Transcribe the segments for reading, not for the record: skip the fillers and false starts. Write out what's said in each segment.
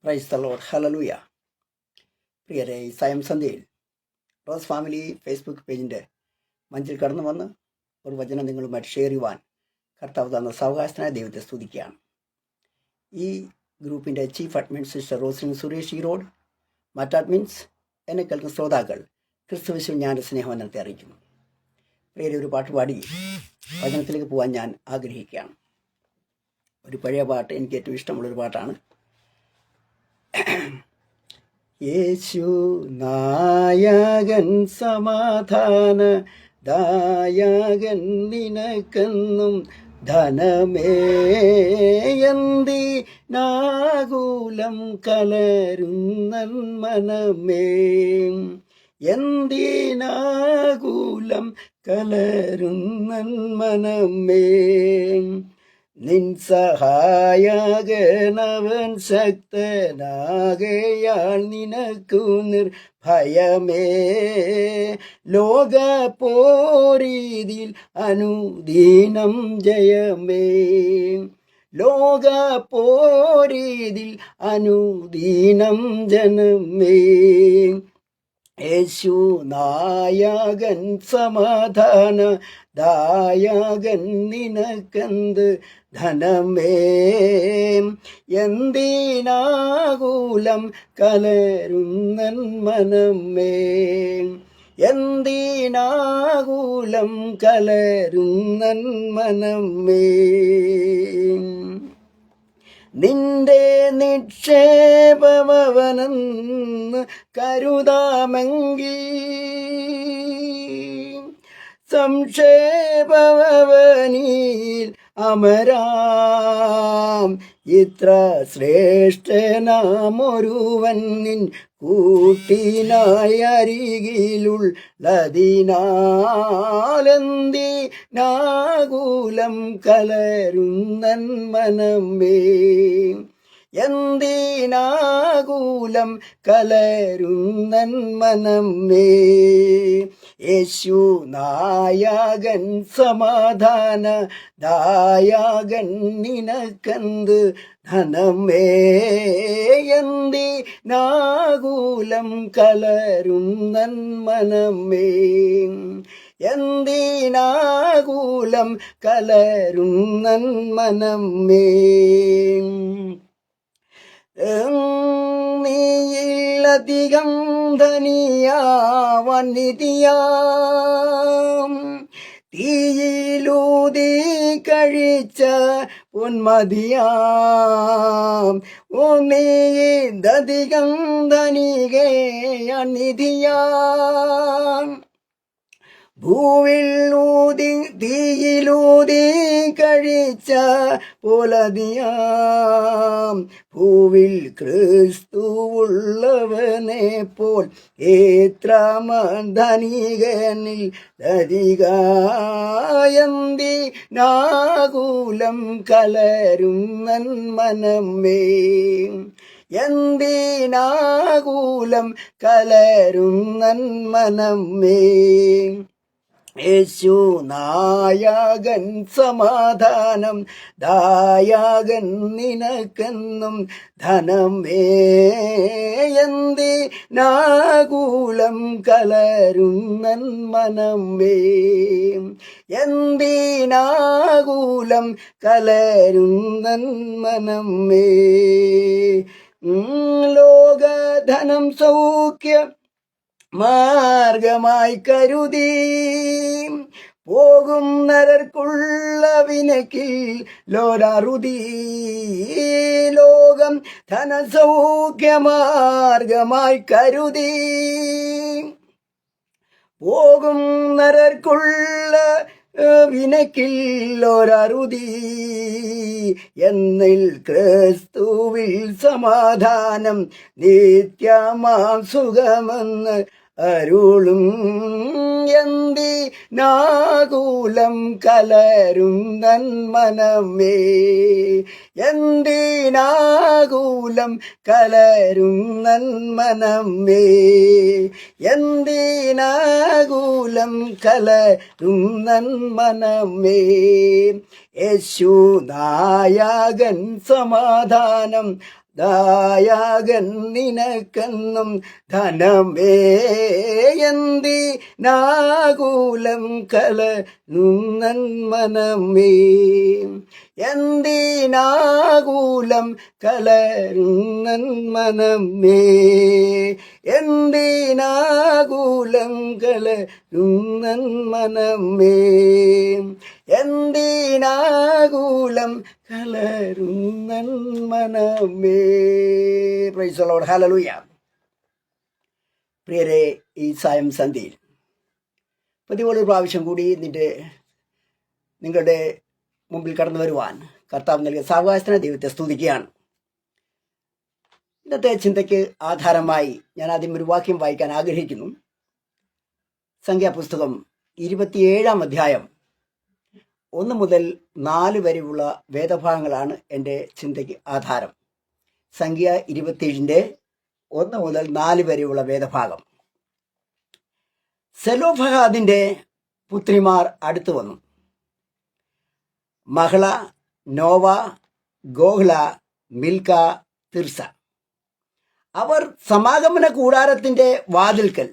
Praise the Lord, hallelujah. പ്രിയരെ, ഈ സായം സന്ധ്യയിൽ റോസ് ഫാമിലി ഫേസ്ബുക്ക് പേജിൻ്റെ മഞ്ചിൽ കടന്നു വന്ന് ഒരു വചനം നിങ്ങളുമായിട്ട് ഷെയർ ചെയ്യുവാൻ കർത്താവ് തന്ന സാവകാശനായ ദൈവത്തെ സ്തുതിക്കുകയാണ്. ഈ ഗ്രൂപ്പിൻ്റെ chief admin sister Roslin Suresh Erode, മറ്റ് അഡ്മിൻസ്, എന്നെ കേൾക്കുന്ന ശ്രോതാക്കൾ ക്രിസ്തുവിശുവിൽ ഞാൻ സ്നേഹവന്ദനത്തെ അറിയിക്കുന്നു. പ്രിയരെ, ഒരു പാട്ട് പാടി വചനത്തിലേക്ക് പോകാൻ ഞാൻ ആഗ്രഹിക്കുകയാണ്. ഒരു പഴയ പാട്ട്, എനിക്ക് ഏറ്റവും ഇഷ്ടമുള്ളൊരു പാട്ടാണ്. യേശു നായകൻ സമാധാന ദായകൻ നിനക്കെന്നും ധനമേയന്തിനാകുലം കലരുന്നൻ മനമേ, എന്തിനാകുലം കലരുന്നൻ മനമേ, നിൻ സഹായകനവൻ ശക്തനാകയാൽ നിനക്കു നിർഭയമേ, ലോകപോരീതിൽ അനുദീനം ജയമേ, ലോകപോരീതിൽ അനുദീനം ജനമേ, യേശു നായകൻ സമാധാന ദായകൻ നിനക്കെന്ത് ധനമേ, എന്തിനാകുലം കലരുന്നൻ മനമേ, എന്തിനാകുലം കലരുന്നൻ മനമേ, നിന്റെ നിക്ഷേപമവനെന്ന് കരുതാമെങ്കിൽ സംക്ഷേപമവനിൽ അമരാം, ഇത്ര ശ്രേഷ്ഠനാമൊരുവൻ നിൻ കൂട്ടിനായി അരികിലുള്ളതിനാലെന്തിനാകുലം കലരുന്നൻ മനമേ, എന്തിനാകുലം കലരുന്നൻ മനമേ, യേശു നായകൻ സമാധാന ദായകൻ നിനക്കെന്ത് ധനമേ, എന്തിനാകുലം കലരുന്നൻ മനമേ, എന്തിനാകുലം കലരുന്നൻ മനമേ, നീയിലധികം ധനിയാവാൻ നിധിയാം, തീയിലൂതി കഴിച്ച പൊന്മതിയാം, ഓ നീയിലധികം ധനികയാൻ നിധിയാം, ഭൂവിൽ ഊതി തീയിലൂതി കഴിച്ച പോലതിയാം, ഭൂവിൽ ക്രിസ്തുവുള്ളവനെ പോൽ എത്ര ധനികനിൽ ധനികന്തിനാകുലം കലരുന്നൻ മനമേ, എന്തിനാകുലം കലരുന്നൻ മനമേ, യേശു നായകൻ സമാധാനം ദായകൻ നിനക്കെന്നും ധനമേ, എന്തിനാകുലം കലരുന്നൻ മനമേ, എന്തിനാകുലം കലരുന്നൻ മനമേ, ലോകധനം സൗഖ്യം മാർഗമായി കരുതി പോകും നരർക്കുള്ള വിനക്കിൽ ലോരറുതി, ലോകം ധനസൗഖ്യമാർഗമായി കരുതി പോകും നരർക്കുള്ള വിനക്കിൽ ഒരറുതി, എന്നിൽ ക്രിസ്തുവിൽ സമാധാനം നിത്യമാം സുഖമെന്ന് അരുളും, എന്തിനാകുലം കലരുന്നൻ മനമേ, എന്തിനാകുലം കലരുന്നൻ മനമേ, എന്തിനാകുലം കലരുന്നൻ മനമേ, യേശു നായകൻ സമാധാനം ദായകൻ നിനക്കെന്നും ധനമേ എന്തിനാകൂലം കലനുന്നൻ മനമേ എന്തിനാകൂലം കലരുന്നൻ മനമേ എന്തിനാകൂലം കലരുന്നൻ മനമേ എന്തിനാകൂലം കലരുന്നൻ മനമേ. Praise the Lord. ഹല്ലേലൂയ. പ്രിയരെ, ഈ സായം സന്ധ്യയിൽ പതിവൊരു പ്രാവശ്യം കൂടി നിങ്ങളുടെ മുമ്പിൽ കടന്നു വരുവാൻ കർത്താവ് നൽകിയ സാവകാശത്തിന് ദൈവത്തെ സ്തുതിക്കുകയാണ്. ഇന്നത്തെ ചിന്തയ്ക്ക് ആധാരമായി ഞാൻ ആദ്യം ഒരു വാക്യം വായിക്കാൻ ആഗ്രഹിക്കുന്നു. സംഖ്യാപുസ്തകം 27-ാം അധ്യായം 1 മുതൽ 4 വരെയുള്ള വേദഭാഗങ്ങളാണ് എൻ്റെ ചിന്തയ്ക്ക് ആധാരം. സംഖ്യ 27-ന്റെ 1 മുതൽ 4 വരെയുള്ള വേദഭാഗം. സെലോഫഹാദിന്റെ പുത്രിമാർ അടുത്തു വന്നു. മഹള, നോവ, ഗോഹ്ല, മിൽക്ക, തിർസ. അവർ സമാഗമന കൂടാരത്തിന്റെ വാതിൽക്കൽ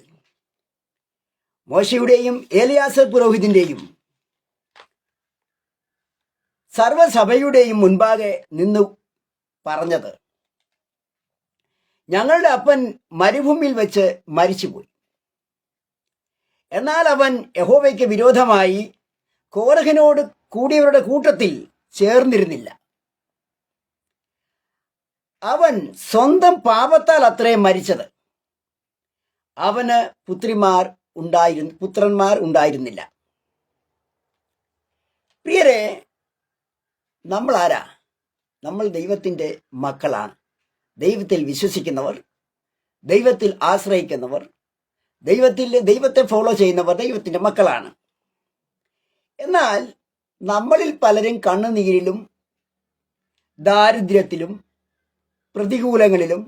മോശയുടെയും ഏലിയാസർ പുരോഹിതന്റെയും സർവസഭയുടെയും മുൻപാകെ നിന്നു പറഞ്ഞത്, ഞങ്ങളുടെ അപ്പൻ മരുഭൂമിയിൽ വെച്ച് മരിച്ചുപോയി. എന്നാൽ അവൻ യഹോവയ്ക്ക് വിരോധമായി കോരഹിനോട് കൂടിയവരുടെ കൂട്ടത്തിൽ ചേർന്നിരുന്നില്ല. അവൻ സ്വന്തം പാപത്താൽ അത്രേ മരിച്ചത്. അവന് പുത്രന്മാർ ഉണ്ടായിരുന്നില്ല. പ്രിയരെ, നമ്മൾ ആരാ? നമ്മൾ ദൈവത്തിൻ്റെ മക്കളാണ്. ദൈവത്തിൽ വിശ്വസിക്കുന്നവർ, ദൈവത്തിൽ ആശ്രയിക്കുന്നവർ, ദൈവത്തെ ഫോളോ ചെയ്യുന്നവർ ദൈവത്തിൻ്റെ മക്കളാണ്. എന്നാൽ നമ്മളിൽ പലരും കണ്ണുനീരിലും ദാരിദ്ര്യത്തിലും പ്രതികൂലങ്ങളിലും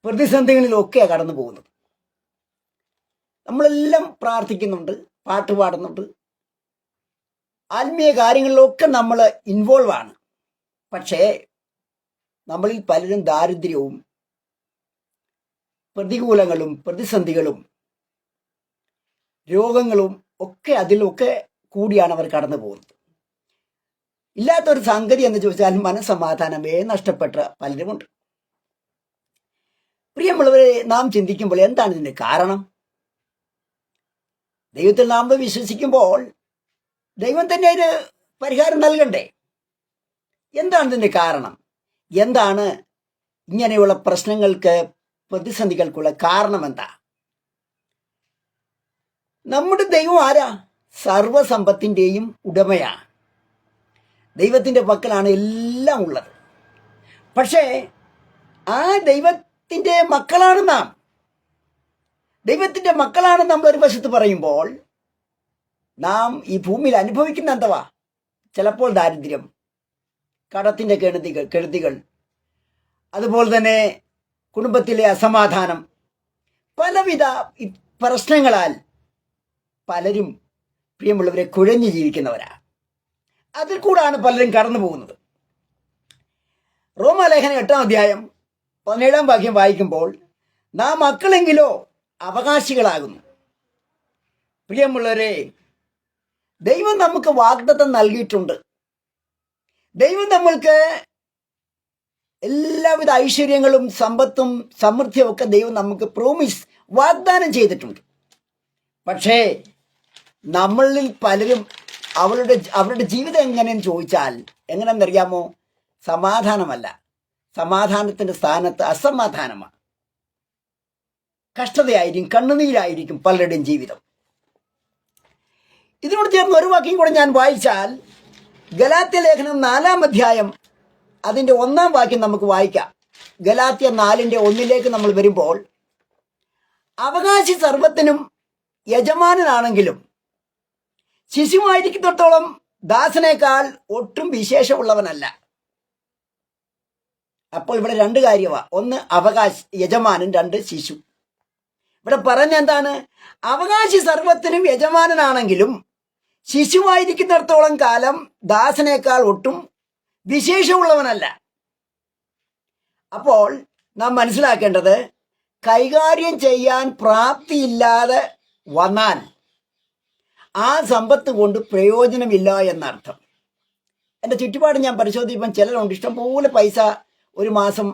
പ്രതിസന്ധികളിലും ഒക്കെയാണ് കടന്നു പോകുന്നത്. നമ്മളെല്ലാം പ്രാർത്ഥിക്കുന്നുണ്ട്, പാട്ട് പാടുന്നുണ്ട്, ആത്മീയ കാര്യങ്ങളിലൊക്കെ നമ്മൾ ഇൻവോൾവ് ആണ്. പക്ഷേ നമ്മളിൽ പലരും ദാരിദ്ര്യവും പ്രതികൂലങ്ങളും പ്രതിസന്ധികളും രോഗങ്ങളും ഒക്കെ അതിലൊക്കെ കൂടിയാണ് അവർ കടന്നു പോകുന്നത്. ഇല്ലാത്തൊരു സംഗതി എന്ന് ചോദിച്ചാൽ മനസ്സമാധാനമേ നഷ്ടപ്പെട്ട പലരുമുണ്ട്. പ്രിയമുള്ളവരെ, നാം ചിന്തിക്കുമ്പോൾ എന്താണ് ഇതിന്റെ കാരണം? ദൈവത്തിൽ നാം വിശ്വസിക്കുമ്പോൾ ദൈവം തന്നെ അതിന് പരിഹാരം നൽകണ്ടേ? എന്താണ് ഇതിന്റെ കാരണം? എന്താണ് ഇങ്ങനെയുള്ള പ്രശ്നങ്ങൾക്ക്, പ്രതിസന്ധികൾക്കുള്ള കാരണം എന്താ? നമ്മുടെ ദൈവം ആരാ? സർവസമ്പത്തിൻ്റെയും ഉടമയാണ്. ദൈവത്തിൻ്റെ പക്കലാണ് എല്ലാം ഉള്ളത്. പക്ഷേ ആ ദൈവത്തിൻ്റെ മക്കളാണ് നാം. ദൈവത്തിൻ്റെ മക്കളാണ് നമ്മൾ ഒരു വശത്ത് പറയുമ്പോൾ, നാം ഈ ഭൂമിയിൽ അനുഭവിക്കുന്ന എന്തുവാ? ചിലപ്പോൾ ദാരിദ്ര്യം, കടത്തിൻ്റെ കെടുതികൾ, അതുപോലെ തന്നെ കുടുംബത്തിലെ അസമാധാനം, പലവിധ പ്രശ്നങ്ങളാൽ പലരും, പ്രിയമുള്ളവരെ, കുഴഞ്ഞു ജീവിക്കുന്നവരാ. അതിൽ കൂടാണ് പലരും കടന്നു പോകുന്നത്. റോമാലേഖനം 8-ാം അധ്യായം 17-ാം വാക്യം വായിക്കുമ്പോൾ, നാം മക്കളെങ്കിലോ അവകാശികളാകുന്നു. പ്രിയമുള്ളവരെ, ദൈവം നമുക്ക് വാഗ്ദത്തം നൽകിയിട്ടുണ്ട്. ദൈവം നമ്മൾക്ക് എല്ലാവിധ ഐശ്വര്യങ്ങളും സമ്പത്തും സമൃദ്ധിയും ഒക്കെ ദൈവം നമുക്ക് വാഗ്ദാനം ചെയ്തിട്ടുണ്ട്. പക്ഷേ നമ്മളിൽ പലരും അവരുടെ ജീവിതം എങ്ങനെയെന്ന് ചോദിച്ചാൽ എങ്ങനെയെന്നറിയാമോ? സമാധാനമല്ല, സമാധാനത്തിന്റെ സ്ഥാനത്ത് അസമാധാനമാണ്. കഷ്ടതയായിരിക്കും, കണ്ണുനീരായിരിക്കും പലരുടെയും ജീവിതം. ഇതിനോട് ചേർന്ന് ഒരു വാക്യം കൂടെ ഞാൻ വായിച്ചാൽ, ഗലാത്യ ലേഖനം 4-ാം അധ്യായം അതിൻ്റെ 1-ാം വാക്യം നമുക്ക് വായിക്കാം. ഗലാത്യ 4:1 നമ്മൾ വരുമ്പോൾ, അവകാശി സർവത്തിനും യജമാനനാണെങ്കിലും ശിശുവായിരിക്കുന്നിടത്തോളം ദാസനേക്കാൾ ഒട്ടും വിശേഷമുള്ളവനല്ല. അപ്പോൾ ഇവിടെ 2 കാര്യമാണ്. 1 യജമാനൻ, 2 ശിശു. ഇവിടെ പറഞ്ഞ എന്താണ്? അവകാശി സർവത്തിനും യജമാനനാണെങ്കിലും ശിശുവായിരിക്കുന്നിടത്തോളം കാലം ദാസനേക്കാൾ ഒട്ടും വിശേഷമുള്ളവനല്ല. അപ്പോൾ നാം മനസ്സിലാക്കേണ്ടത്, കൈകാര്യം ചെയ്യാൻ പ്രാപ്തിയില്ലാതെ വന്നാൽ ആ സമ്പത്ത് കൊണ്ട് പ്രയോജനമില്ല എന്നർത്ഥം. എൻ്റെ ചുറ്റുപാട് ഞാൻ പരിശോധിക്കുമ്പം ചിലരുണ്ട് ഇഷ്ടംപോലെ പൈസ ഒരു മാസം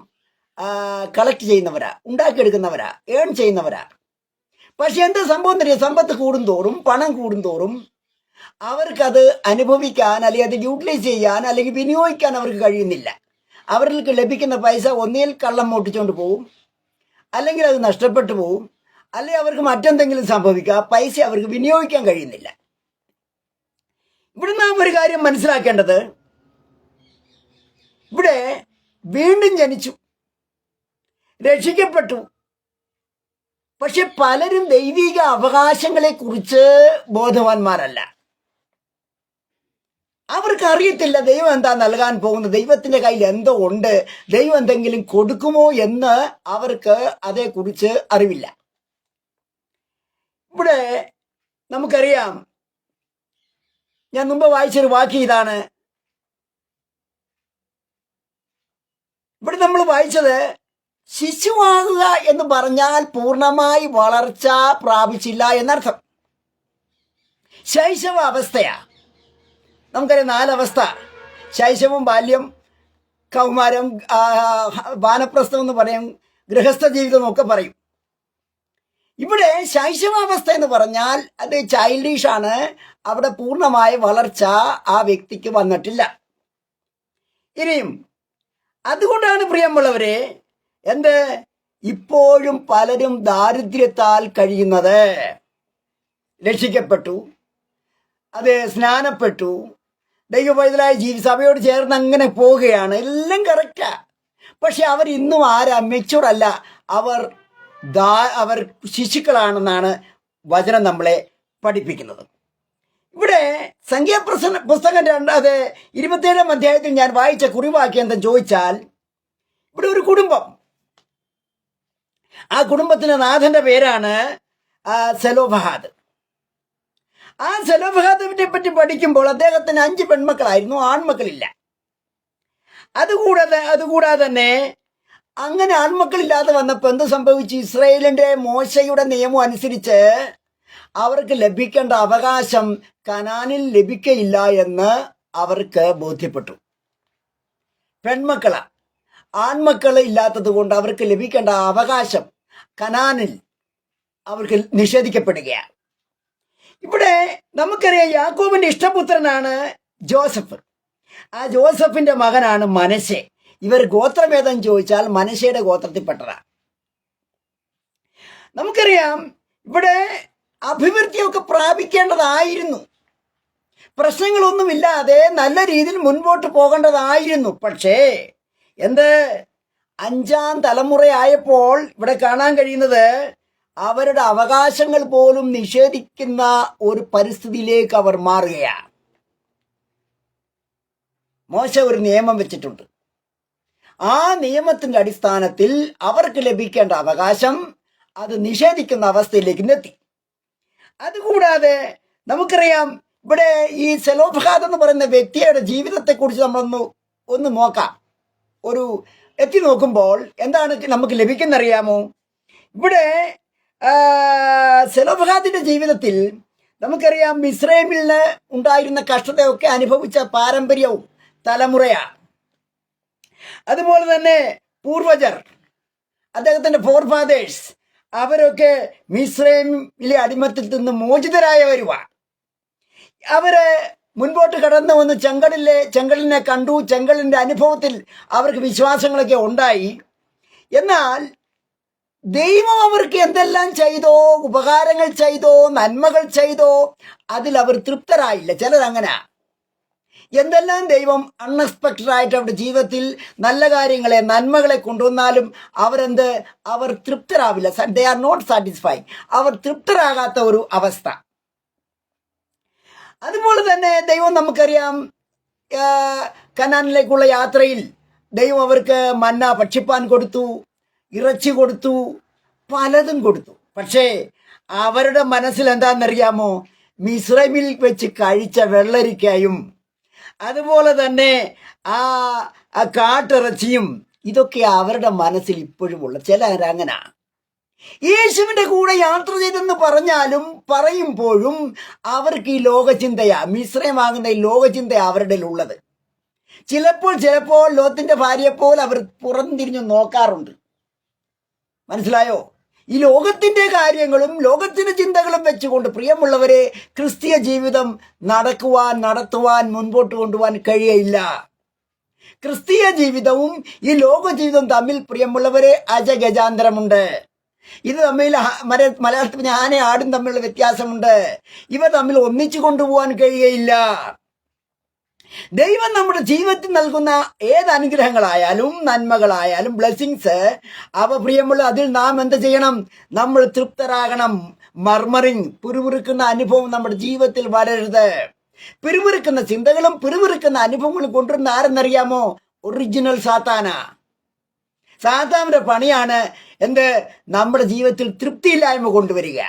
കളക്ട് ചെയ്യുന്നവരാ, ഉണ്ടാക്കിയെടുക്കുന്നവരാ, ഏൺ ചെയ്യുന്നവരാ. പക്ഷെ എന്താ സംഭവം തരിക, സമ്പത്ത് കൂടുന്തോറും, പണം കൂടുന്തോറും അവർക്കത് അനുഭവിക്കാൻ, അല്ലെങ്കിൽ അത് യൂട്ടിലൈസ് ചെയ്യാൻ, അല്ലെങ്കിൽ വിനിയോഗിക്കാൻ അവർക്ക് കഴിയുന്നില്ല. അവർക്ക് ലഭിക്കുന്ന പൈസ ഒന്നിൽ കള്ളം മോട്ടിച്ചുകൊണ്ട് പോവും, അല്ലെങ്കിൽ അത് നഷ്ടപ്പെട്ടു പോവും, അല്ലെങ്കിൽ അവർക്ക് മറ്റെന്തെങ്കിലും സംഭവിക്കുക, പൈസ അവർക്ക് വിനിയോഗിക്കാൻ കഴിയുന്നില്ല. ഇവിടെ നാം ഒരു കാര്യം മനസ്സിലാക്കേണ്ടത്, ഇവിടെ വീണ്ടും ജനിച്ചു, രക്ഷിക്കപ്പെട്ടു. പക്ഷെ പലരും ദൈവിക അവകാശങ്ങളെ കുറിച്ച് ബോധവാന്മാരല്ല. അവർക്ക് അറിയത്തില്ല ദൈവം എന്താ നൽകാൻ പോകുന്നത്, ദൈവത്തിന്റെ കയ്യിൽ എന്തോ ഉണ്ട്, ദൈവം എന്തെങ്കിലും കൊടുക്കുമോ എന്ന് അവർക്ക് അതേക്കുറിച്ച് അറിവില്ല. ഇവിടെ നമുക്കറിയാം, ഞാൻ മുമ്പ് വായിച്ചൊരു വാക്യം ഇതാണ്. ഇവിടെ നമ്മൾ വായിച്ചത്, ശിശുവാകുക എന്ന് പറഞ്ഞാൽ പൂർണ്ണമായി വളർച്ച പ്രാപിച്ചില്ല എന്നർത്ഥം. ശൈശവ അവസ്ഥയാ. നമുക്കറിയാം 4 അവസ്ഥ: ശൈശവം, ബാല്യം, കൗമാരം, വാനപ്രസ്ഥം എന്ന് പറയും, ഗൃഹസ്ഥ ജീവിതം ഒക്കെ പറയും. ഇവിടെ ശൈശവാവസ്ഥ എന്ന് പറഞ്ഞാൽ അത് ചൈൽഡിഷാണ്. അവിടെ പൂർണ്ണമായ വളർച്ച ആ വ്യക്തിക്ക് വന്നിട്ടില്ല. ഇനിയും അതുകൊണ്ടാണ് പ്രിയമുള്ളവരെ, ഇപ്പോഴും പലരും ദാരിദ്ര്യത്താൽ കഴിയുന്നത്. രക്ഷിക്കപ്പെട്ടു, അത് സ്നാനപ്പെട്ടു, ദൈവപൈതലായ സഭയോട് ചേർന്ന് അങ്ങനെ പോവുകയാണ്, എല്ലാം കറക്റ്റാ. പക്ഷെ അവർ ഇന്നും മെച്ചൂർ അല്ല, അവർ ശിശുക്കളാണെന്നാണ് വചനം നമ്മളെ പഠിപ്പിക്കുന്നത്. ഇവിടെ പുസ്തകം 27-ാം അധ്യായത്തിൽ ഞാൻ വായിച്ച കുറിവാക്യം എന്താ ചോദിച്ചാൽ, ഇവിടെ ഒരു കുടുംബം, ആ കുടുംബത്തിന്റെ നാഥന്റെ പേരാണ് സെലോഫഹാദ്. ആ സെലോഫഹാദിനെ പറ്റി പഠിക്കുമ്പോൾ അദ്ദേഹത്തിന് 5 പെൺമക്കളായിരുന്നു, ആൺമക്കളില്ല. അതുകൂടാതെ തന്നെ അങ്ങനെ ആൺമക്കളില്ലാതെ വന്നപ്പോൾ എന്ത് സംഭവിച്ചു? ഇസ്രായേലിന്റെ മോശയുടെ നിയമം അനുസരിച്ച് അവർക്ക് ലഭിക്കേണ്ട അവകാശം കനാനിൽ ലഭിക്കയില്ല എന്ന് അവർക്ക് ബോധ്യപ്പെട്ടു. ആൺമക്കൾ ഇല്ലാത്തത് കൊണ്ട് അവർക്ക് ലഭിക്കേണ്ട അവകാശം കനാനിൽ അവർക്ക് നിഷേധിക്കപ്പെടുകയാണ്. ഇവിടെ നമുക്കറിയാം, യാക്കോബിന്റെ ഇഷ്ടപുത്രനാണ് ജോസഫ്. ആ ജോസഫിന്റെ മകനാണ് മനശ്ശെ. ഇവർ ഗോത്രഭേദം ചോദിച്ചാൽ മനശ്ശയുടെ ഗോത്രത്തിൽപ്പെട്ടതാണ്. നമുക്കറിയാം, ഇവിടെ അഭിവൃദ്ധിയൊക്കെ പ്രാപിക്കേണ്ടതായിരുന്നു, പ്രശ്നങ്ങളൊന്നുമില്ലാതെ നല്ല രീതിയിൽ മുൻപോട്ട് പോകേണ്ടതായിരുന്നു. പക്ഷേ 5-ാം തലമുറയായപ്പോൾ ഇവിടെ കാണാൻ കഴിയുന്നത്, അവരുടെ അവകാശങ്ങൾ പോലും നിഷേധിക്കുന്ന ഒരു പരിസ്ഥിതിയിലേക്ക് അവർ മാറുകയാണ്. മോശ ഒരു നിയമം വെച്ചിട്ടുണ്ട്. ആ നിയമത്തിന്റെ അടിസ്ഥാനത്തിൽ അവർക്ക് ലഭിക്കേണ്ട അവകാശം അത് നിഷേധിക്കുന്ന അവസ്ഥയിലേക്ക് എത്തി. അതുകൂടാതെ നമുക്കറിയാം, ഇവിടെ ഈ സെലോഫഹാദ് എന്ന് പറയുന്ന വ്യക്തിയുടെ ജീവിതത്തെക്കുറിച്ച് നമ്മളൊന്ന് നോക്കാം. എത്തി നോക്കുമ്പോൾ എന്താണ് നമുക്ക് ലഭിക്കുന്നറിയാമോ? ഇവിടെ സെലോഫഹാദിന്റെ ജീവിതത്തിൽ നമുക്കറിയാം, മിസ്രൈമിൽ ഉണ്ടായിരുന്ന കഷ്ടതയൊക്കെ അനുഭവിച്ച പാരമ്പര്യവും തലമുറയാണ്. അതുപോലെ തന്നെ പൂർവജർ, അദ്ദേഹത്തിന്റെ ഫോർഫാദേഴ്സ്, അവരൊക്കെ മിസ്രൈമിലെ അടിമത്തിൽ നിന്ന് മോചിതരായവരുമാണ്. അവര് മുൻപോട്ട് കടന്നു വന്ന് ചെങ്കടലിനെ കണ്ടു. ചെങ്കടലിന്റെ അനുഭവത്തിൽ അവർക്ക് വിശ്വാസങ്ങളൊക്കെ ഉണ്ടായി. എന്നാൽ ദൈവം അവർക്ക് എന്തെല്ലാം ചെയ്തോ, ഉപകാരങ്ങൾ ചെയ്തോ, നന്മകൾ ചെയ്തോ, അതിൽ അവർ തൃപ്തരായില്ല. ചിലരങ്ങനെ എന്തെല്ലാം ദൈവം അൺഎക്സ്പെക്റ്റഡ് ആയിട്ട് അവരുടെ ജീവിതത്തിൽ നല്ല കാര്യങ്ങളെ, നന്മകളെ കൊണ്ടുവന്നാലും അവർ തൃപ്തരാവില്ല. They are not satisfied. അവർ തൃപ്തരാകാത്ത ഒരു അവസ്ഥ. അതുപോലെ തന്നെ ദൈവം നമുക്കറിയാം, കനാനിലേക്കുള്ള യാത്രയിൽ ദൈവം അവർക്ക് മന്ന ഭക്ഷിപ്പാൻ കൊടുത്തു, ഇറച്ചി കൊടുത്തു, പലതും കൊടുത്തു. പക്ഷേ അവരുടെ മനസ്സിൽ എന്താണെന്നറിയാമോ? മിസ്രൈമിൽ വെച്ച് കഴിച്ച വെള്ളരിക്കയും അതുപോലെ തന്നെ ആ കാട്ടിറച്ചിയും ഇതൊക്കെ അവരുടെ മനസ്സിൽ ഇപ്പോഴും ഉള്ള ചിലരങ്ങനെ. യേശുവിന്റെ കൂടെ യാത്ര ചെയ്തെന്ന് പറയുമ്പോഴും അവർക്ക് ഈ ലോകചിന്തയാ, മിശ്രയമാകുന്ന ഈ ലോകചിന്തയാ അവരുടെ ഉള്ളത്. ചിലപ്പോൾ ലോത്തിന്റെ ഭാര്യയെപ്പോലെ അവർ പുറംതിരിഞ്ഞു നോക്കാറുണ്ട്. മനസ്സിലായോ? ഈ ലോകത്തിന്റെ കാര്യങ്ങളും ലോകത്തിന്റെ ചിന്തകളും വെച്ചുകൊണ്ട് പ്രിയമുള്ളവരെ ക്രിസ്തീയ ജീവിതം നടത്തുവാൻ മുൻപോട്ട് കൊണ്ടുപോകാൻ കഴിയയില്ല. ക്രിസ്തീയ ജീവിതവും ഈ ലോക ജീവിതവും തമ്മിൽ പ്രിയമുള്ളവരെ അജഗജാന്തരമുണ്ട്. ഇത് തമ്മിൽ മലയാളത്തിൽ ആനെ ആടും തമ്മിലുള്ള വ്യത്യാസമുണ്ട്. ഇവ തമ്മിൽ ഒന്നിച്ചു കൊണ്ടുപോകാൻ കഴിയയില്ല. ദൈവം നമ്മുടെ ജീവിതത്തിൽ നൽകുന്ന ഏത് അനുഗ്രഹങ്ങളായാലും നന്മകളായാലും ബ്ലെസ്സിങ്സ്, അവ പ്രിയമുള്ള അതിൽ നാം എന്ത് ചെയ്യണം? നമ്മൾ തൃപ്തരാകണം. മർമറിങ്, പിറുപിറുക്കുന്ന അനുഭവം നമ്മുടെ ജീവിതത്തിൽ വരരുത്. പിറുപിറുക്കുന്ന ചിന്തകളും പിറുപിറുക്കുന്ന അനുഭവങ്ങളും കൊണ്ടുവരുന്ന ആരെന്നറിയാമോ? ഒറിജിനൽ സാത്താന്റെ പണിയാണ് നമ്മുടെ ജീവിതത്തിൽ തൃപ്തിയില്ലായ്മ കൊണ്ടുവരിക.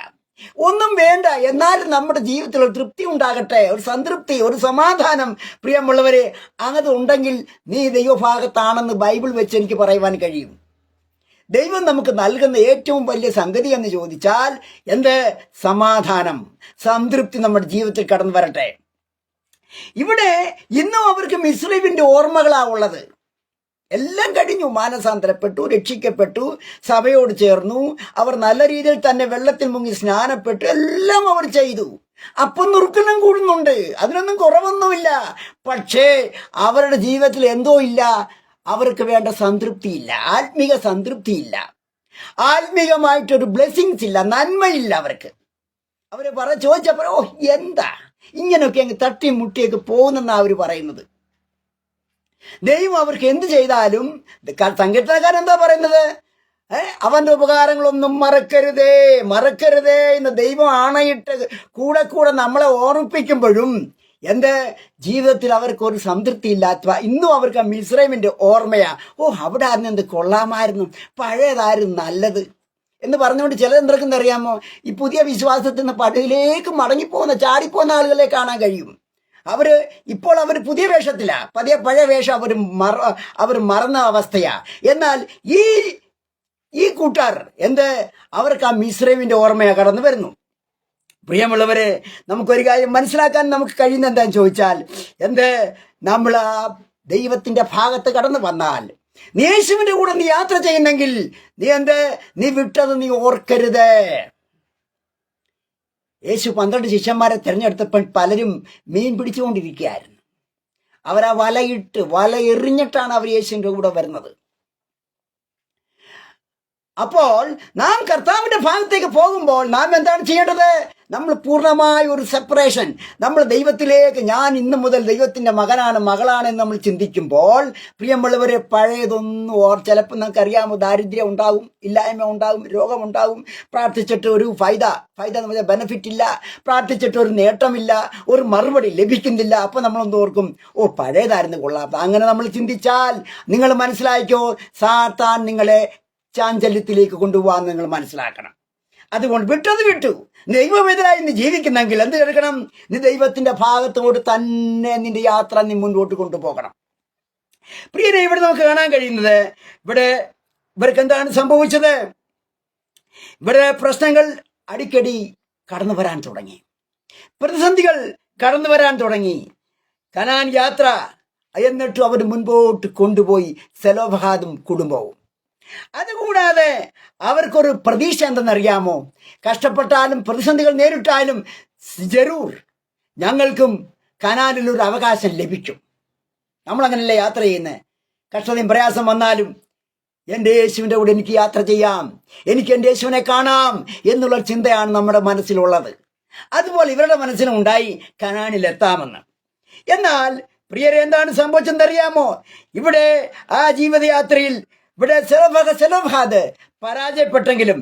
ഒന്നും വേണ്ട, എന്നാലും നമ്മുടെ ജീവിതത്തിൽ ഒരു തൃപ്തി ഉണ്ടാകട്ടെ, ഒരു സംതൃപ്തി, ഒരു സമാധാനം. പ്രിയമുള്ളവരെ, അത് ഉണ്ടെങ്കിൽ നീ ദൈവഭാഗത്താണെന്ന് ബൈബിൾ വെച്ച് എനിക്ക് പറയുവാൻ കഴിയും. ദൈവം നമുക്ക് നൽകുന്ന ഏറ്റവും വലിയ സംഗതി എന്ന് ചോദിച്ചാൽ സമാധാനം, സംതൃപ്തി നമ്മുടെ ജീവിതത്തിൽ കടന്നു വരട്ടെ. ഇവിടെ ഇന്നും അവർക്ക് മിസ്രൈമിന്റെ ഓർമ്മകളാ ഉള്ളത്. എല്ലാം കഴിഞ്ഞു, മാനസാന്തരപ്പെട്ടു, രക്ഷിക്കപ്പെട്ടു, സഭയോട് ചേർന്നു, അവർ നല്ല രീതിയിൽ തന്നെ വെള്ളത്തിൽ മുങ്ങി സ്നാനപ്പെട്ടു, എല്ലാം അവർ ചെയ്തു. അപ്പം നുറുക്കണം കൂടുന്നുണ്ട്, അതിനൊന്നും കുറവൊന്നുമില്ല. പക്ഷേ അവരുടെ ജീവിതത്തിൽ എന്തോ ഇല്ല, അവർക്ക് വേണ്ട സംതൃപ്തിയില്ല, ആത്മീക സംതൃപ്തിയില്ല, ആത്മീകമായിട്ടൊരു ബ്ലെസ്സിങ്സ് ഇല്ല, നന്മയില്ല അവർക്ക്. അവര് ചോദിച്ചപ്പോ എന്താ ഇങ്ങനെയൊക്കെ അങ്ങ് തട്ടി മുട്ടിയൊക്കെ പോകുന്നെന്നാ അവര് പറയുന്നത്. ദൈവം അവർക്ക് എന്ത് ചെയ്താലും സങ്കീർത്തനക്കാരൻ എന്താ പറയുന്നത്? അവന്റെ ഉപകാരങ്ങളൊന്നും മറക്കരുതേ എന്ന് ദൈവം ആണയിട്ട് കൂടെ നമ്മളെ ഓർമ്മിപ്പിക്കുമ്പോഴും ജീവിതത്തിൽ അവർക്ക് ഒരു സംതൃപ്തി ഇല്ലാത്ത ഇന്നും അവർക്ക് ആ മിസ്രൈമിന്റെ ഓർമ്മയാ. അവിടെ ആയിരുന്നു എന്ത് കൊള്ളാമായിരുന്നു, പഴയതായിരുന്നു നല്ലത് എന്ന് പറഞ്ഞുകൊണ്ട് ചിലരെന്തൊക്കെ അറിയാമോ? ഈ പുതിയ വിശ്വാസത്തിൽ നിന്ന് പഴയിലേക്ക് ചാടിപ്പോകുന്ന ആളുകളെ കാണാൻ കഴിയും. ഇപ്പോൾ അവർ പുതിയ വേഷത്തിലാ, പഴയ വേഷം അവർ മറന്ന അവസ്ഥയാ. എന്നാൽ ഈ കൂട്ടർ അവർക്ക് ആ മിസ്രൈമിന്റെ ഓർമ്മയാ കടന്നു വരുന്നു. പ്രിയമുള്ളവരെ, നമുക്കൊരു കാര്യം മനസ്സിലാക്കാൻ നമുക്ക് കഴിയുന്ന എന്താന്ന് ചോദിച്ചാൽ നമ്മൾ ആ ദൈവത്തിന്റെ ഭാഗത്ത് കടന്നു വന്നാൽ, നീ യേശുവിന്റെ കൂടെ നീ യാത്ര ചെയ്യുന്നെങ്കിൽ നീ വിട്ടത് നീ ഓർക്കരുത്. യേശു 12 ശിഷ്യന്മാരെ തിരഞ്ഞെടുത്തപ്പോൾ പലരും മീൻ പിടിച്ചുകൊണ്ടിരിക്കുകയായിരുന്നു. അവരാ വല എറിഞ്ഞിട്ടാണ് അവർ യേശുവിന്റെ കൂടെ വരുന്നത്. അപ്പോൾ നാം കർത്താവിന്റെ ഭാഗത്തേക്ക് പോകുമ്പോൾ നാം എന്താണ് ചെയ്യേണ്ടത്? നമ്മൾ പൂർണ്ണമായ ഒരു സെപ്പറേഷൻ, നമ്മൾ ദൈവത്തിലേക്ക്, ഞാൻ ഇന്നു മുതൽ ദൈവത്തിന്റെ മകളാണ് എന്ന് നമ്മൾ ചിന്തിക്കുമ്പോൾ, പ്രിയമുള്ളവരെ, പഴയതൊന്നും ചിലപ്പോൾ നമുക്കറിയാമോ, ദാരിദ്ര്യം ഉണ്ടാകും, ഇല്ലായ്മ ഉണ്ടാകും, രോഗമുണ്ടാകും, പ്രാർത്ഥിച്ചിട്ട് ഒരു ഫൈദ എന്ന് പറഞ്ഞാൽ ബെനിഫിറ്റ് ഇല്ല, പ്രാർത്ഥിച്ചിട്ട് ഒരു നേട്ടമില്ല, ഒരു മറുപടി ലഭിക്കുന്നില്ല. അപ്പൊ നമ്മളൊന്ന് ഓർക്കും, പഴയതായിരുന്നു കൊള്ളാം. അങ്ങനെ നമ്മൾ ചിന്തിച്ചാൽ നിങ്ങൾ മനസ്സിലാക്കിയോ, സാത്താൻ നിങ്ങളെ ചാഞ്ചല്യത്തിലേക്ക് കൊണ്ടുപോകാൻ നിങ്ങൾ മനസ്സിലാക്കണം. അതുകൊണ്ട് വിട്ടു ദൈവമെതിരായി നീ ജീവിക്കുന്നെങ്കിൽ എന്ത് എടുക്കണം? നീ ദൈവത്തിന്റെ ഭാഗത്തോട് തന്നെ നിന്റെ യാത്ര നീ മുൻപോട്ട് കൊണ്ടുപോകണം. പ്രിയരെ, ഇവിടെ നമുക്ക് കാണാൻ കഴിയുന്നത്, ഇവർക്ക് എന്താണ് സംഭവിച്ചത്? ഇവിടെ പ്രശ്നങ്ങൾ അടിക്കടി കടന്നു വരാൻ തുടങ്ങി, പ്രതിസന്ധികൾ കടന്നു വരാൻ തുടങ്ങി. കനാൻ യാത്ര എന്നിട്ടും അവർ മുൻപോട്ട് കൊണ്ടുപോയി സെലോഫഹാദും കുടുംബവും. അതുകൂടാതെ അവർക്കൊരു പ്രതീക്ഷ എന്തെന്നറിയാമോ? കഷ്ടപ്പെട്ടാലും പ്രതിസന്ധികൾ നേരിട്ടാലും ജരൂർ ഞങ്ങൾക്കും കനാനിലൊരു അവകാശം ലഭിക്കും. നമ്മളങ്ങനല്ലേ യാത്ര ചെയ്യുന്നത്? കഷ്ടതയും പ്രയാസം വന്നാലും എൻ്റെ യേശുവിൻ്റെ കൂടെ എനിക്ക് യാത്ര ചെയ്യാം, എനിക്ക് എൻ്റെ യേശുവിനെ കാണാം എന്നുള്ള ചിന്തയാണ് നമ്മുടെ മനസ്സിലുള്ളത്. അതുപോലെ ഇവരുടെ മനസ്സിലും ഉണ്ടായി കനാനിലെത്താമെന്ന്. എന്നാൽ പ്രിയരെ, എന്താണ് സംഭവിച്ചെന്നറിയാമോ? ഇവിടെ ആ ജീവിതയാത്രയിൽ ഇവിടെ സെലോഫഹാദ് പരാജയപ്പെട്ടെങ്കിലും